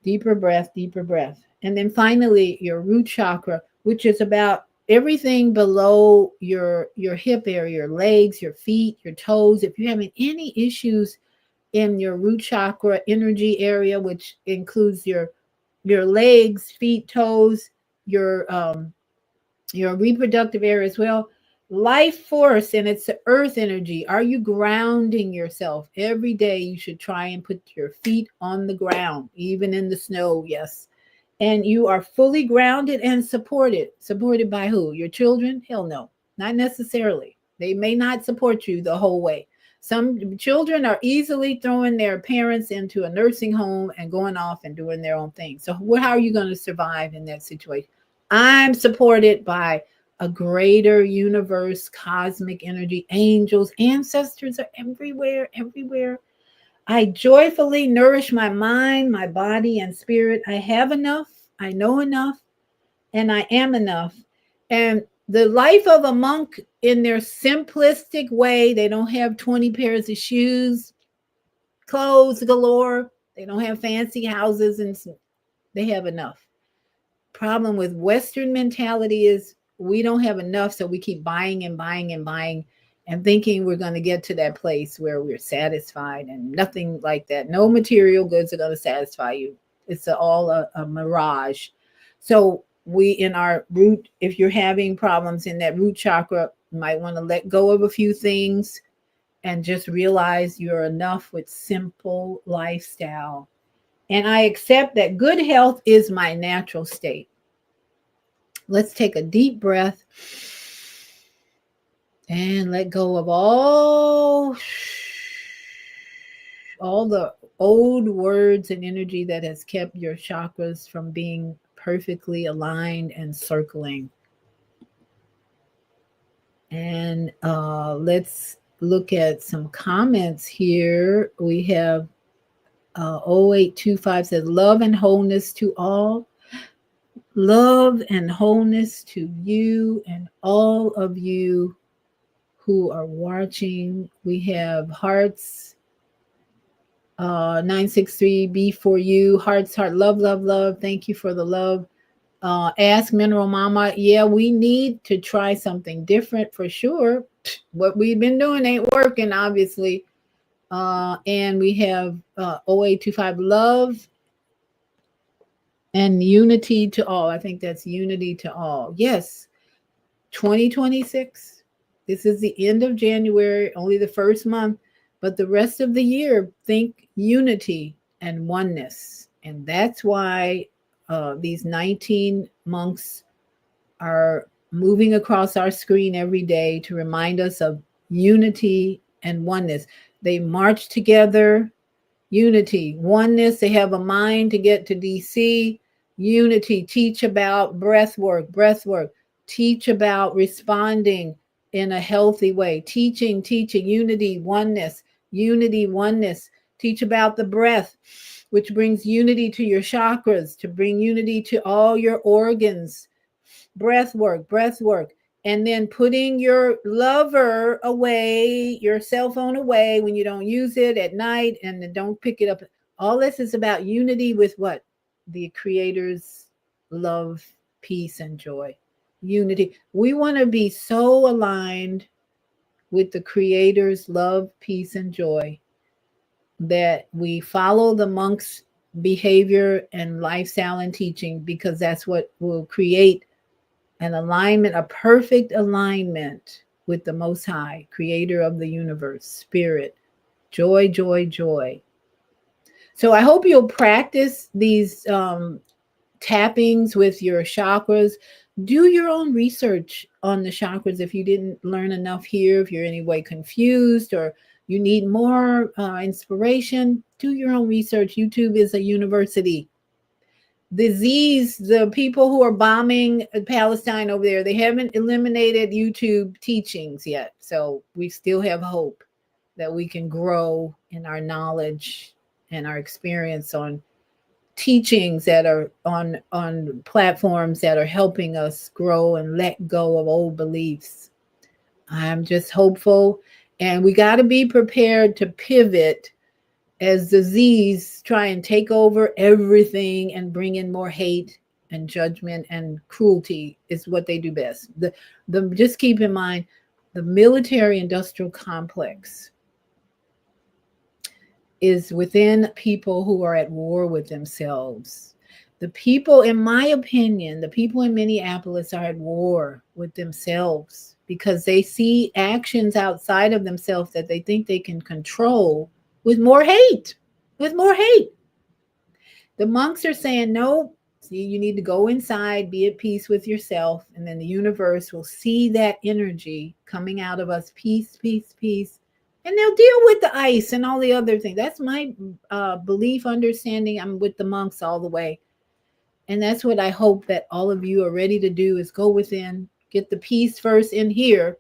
[SPEAKER 1] deeper breath, deeper breath. And then finally, your root chakra, which is about everything below your hip area, your legs, your feet, your toes. If you're having any issues in your root chakra energy area, which includes your legs, feet, toes, your reproductive area as well. Life force, and it's the earth energy. Are you grounding yourself? Every day you should try and put your feet on the ground, even in the snow, yes. And you are fully grounded and supported. Supported by who? Your children? Hell no, not necessarily. They may not support you the whole way. Some children are easily throwing their parents into a nursing home and going off and doing their own thing. So how are you going to survive in that situation? I'm supported by a greater universe, cosmic energy, angels, ancestors are everywhere, everywhere. I joyfully nourish my mind, my body, and spirit. I have enough, I know enough, and I am enough. And the life of a monk in their simplistic way, they don't have 20 pairs of shoes, clothes galore. They don't have fancy houses, and they have enough. Problem with Western mentality is we don't have enough, so we keep buying and buying and buying and thinking we're going to get to that place where we're satisfied, and nothing like that. No material goods are going to satisfy you. It's all a mirage. So we, in our root, if you're having problems in that root chakra, you might want to let go of a few things and just realize you're enough with simple lifestyle. And I accept that good health is my natural state. Let's take a deep breath and let go of all the old words and energy that has kept your chakras from being perfectly aligned and circling. And let's look at some comments here. We have 0825 says, love and wholeness to all. Love and wholeness to you and all of you who are watching. We have hearts, 963 B for you. Hearts, heart, love, love, love. Thank you for the love. Ask Mineral Mama. Yeah, we need to try something different for sure. What we've been doing ain't working, obviously. And we have 0825 love and unity to all. I think that's unity to all. Yes, 2026. This is the end of January, only the first month. But the rest of the year, think unity and oneness. And that's why these 19 monks are moving across our screen every day to remind us of unity and oneness. They march together, unity, oneness. They have a mind to get to DC, unity, teach about breath work, teach about responding in a healthy way, teaching, unity, oneness, teach about the breath, which brings unity to your chakras, to bring unity to all your organs, breath work, and then putting your lover away, your cell phone away when you don't use it at night, and then don't pick it up. All this is about unity with what? The Creator's love, peace, and joy. Unity. We want to be so aligned with the Creator's love, peace, and joy that we follow the monks' behavior and lifestyle and teaching, because that's what will create an alignment, a perfect alignment with the Most High, Creator of the universe, Spirit, joy, joy, joy. So I hope you'll practice these tappings with your chakras. Do your own research on the chakras if you didn't learn enough here, if you're in any way confused or you need more inspiration. Do your own research. YouTube is a university. The people who are bombing Palestine over there, they haven't eliminated YouTube teachings yet. So we still have hope that we can grow in our knowledge and our experience on teachings that are on platforms that are helping us grow and let go of old beliefs. I'm just hopeful, and we got to be prepared to pivot as disease try and take over everything and bring in more hate and judgment and cruelty is what they do best. The just keep in mind, the military industrial complex is within people who are at war with themselves. The people, in my opinion, the people in Minneapolis are at war with themselves because they see actions outside of themselves that they think they can control with more hate, The monks are saying, no, see, you need to go inside, be at peace with yourself, and then the universe will see that energy coming out of us, peace, peace, peace, and they'll deal with the ice and all the other things. That's my belief, understanding. I'm with the monks all the way. And that's what I hope that all of you are ready to do, is go within, get the peace first in here.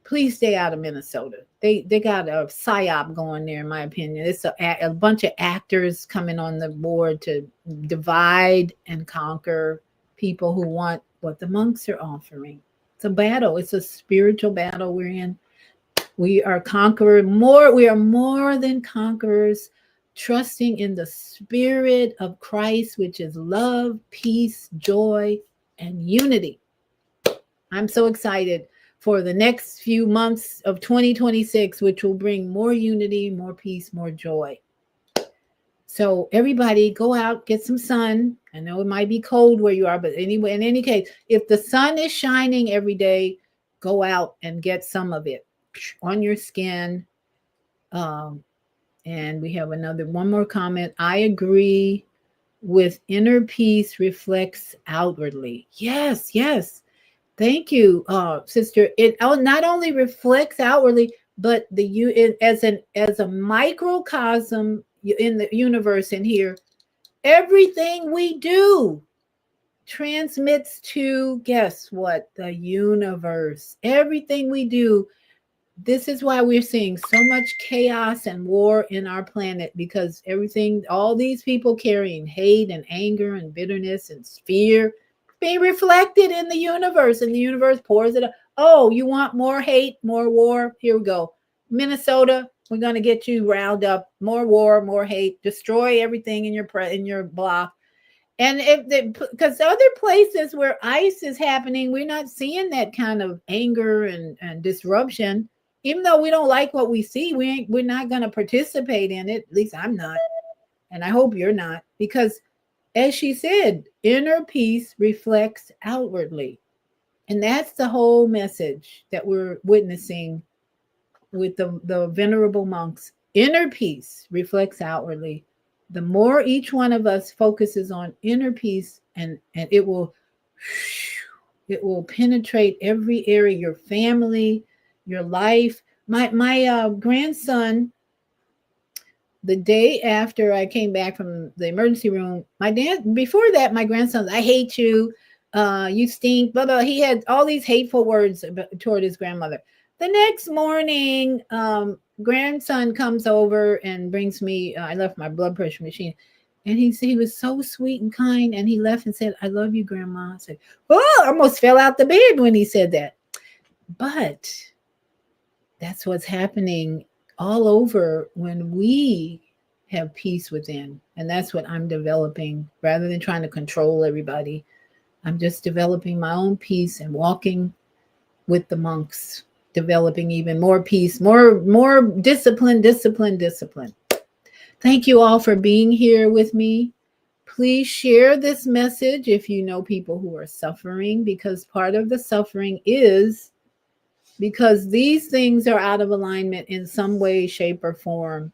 [SPEAKER 1] Please stay out of Minnesota. They got a psyop going there, in my opinion. It's a bunch of actors coming on the board to divide and conquer people who want what the monks are offering. It's a battle. It's a spiritual battle we're in. We are conquerors. We are more than conquerors, trusting in the Spirit of Christ, which is love, peace, joy, and unity. I'm so excited for the next few months of 2026, which will bring more unity, more peace, more joy. So everybody go out, get some sun. I know it might be cold where you are, but anyway, in any case, if the sun is shining every day, go out and get some of it on your skin. And we have one more comment. I agree with inner peace reflects outwardly. Yes. Thank you, sister. It not only reflects outwardly, but as a microcosm in the universe in here, everything we do transmits to, guess what? The universe. Everything we do. This is why we're seeing so much chaos and war in our planet, because all these people carrying hate and anger and bitterness and fear, being reflected in the universe, and the universe pours it up. Oh, you want more hate, more war? Here we go. Minnesota, we're going to get you riled up. More war, more hate. Destroy everything in your block. And because other places where ice is happening, we're not seeing that kind of anger and disruption. Even though we don't like what we see, we're not going to participate in it. At least I'm not. And I hope you're not, because as she said, inner peace reflects outwardly. And that's the whole message that we're witnessing with the venerable monks. Inner peace reflects outwardly. The more each one of us focuses on inner peace, and it will penetrate every area, your family, your life. My grandson, the day after I came back from the emergency room, my dad, before that, my grandson, I hate you, you stink, blah, blah. He had all these hateful words toward his grandmother. The next morning, grandson comes over and brings me, I left my blood pressure machine. And he was so sweet and kind. And he left and said, I love you, Grandma. I said, oh, I almost fell out the bed when he said that. But that's what's happening all over when we have peace within. And that's what I'm developing rather than trying to control everybody. I'm just developing my own peace and walking with the monks, developing even more peace, more discipline. Thank you all for being here with me. Please share this message if you know people who are suffering, because part of the suffering is because these things are out of alignment in some way, shape, or form.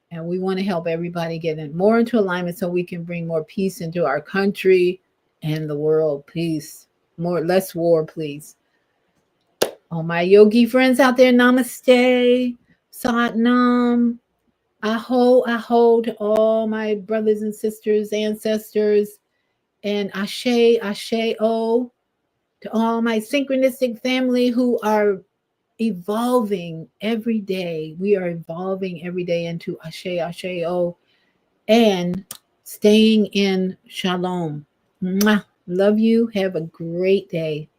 [SPEAKER 1] And we want to help everybody get more into alignment so we can bring more peace into our country and the world. Peace. Less war, please. All my yogi friends out there, namaste, satnam, aho to all my brothers and sisters, ancestors, and ashe o to all my synchronistic family who are evolving every day. We are evolving every day into ashe o, and staying in shalom. Mwah. Love you. Have a great day.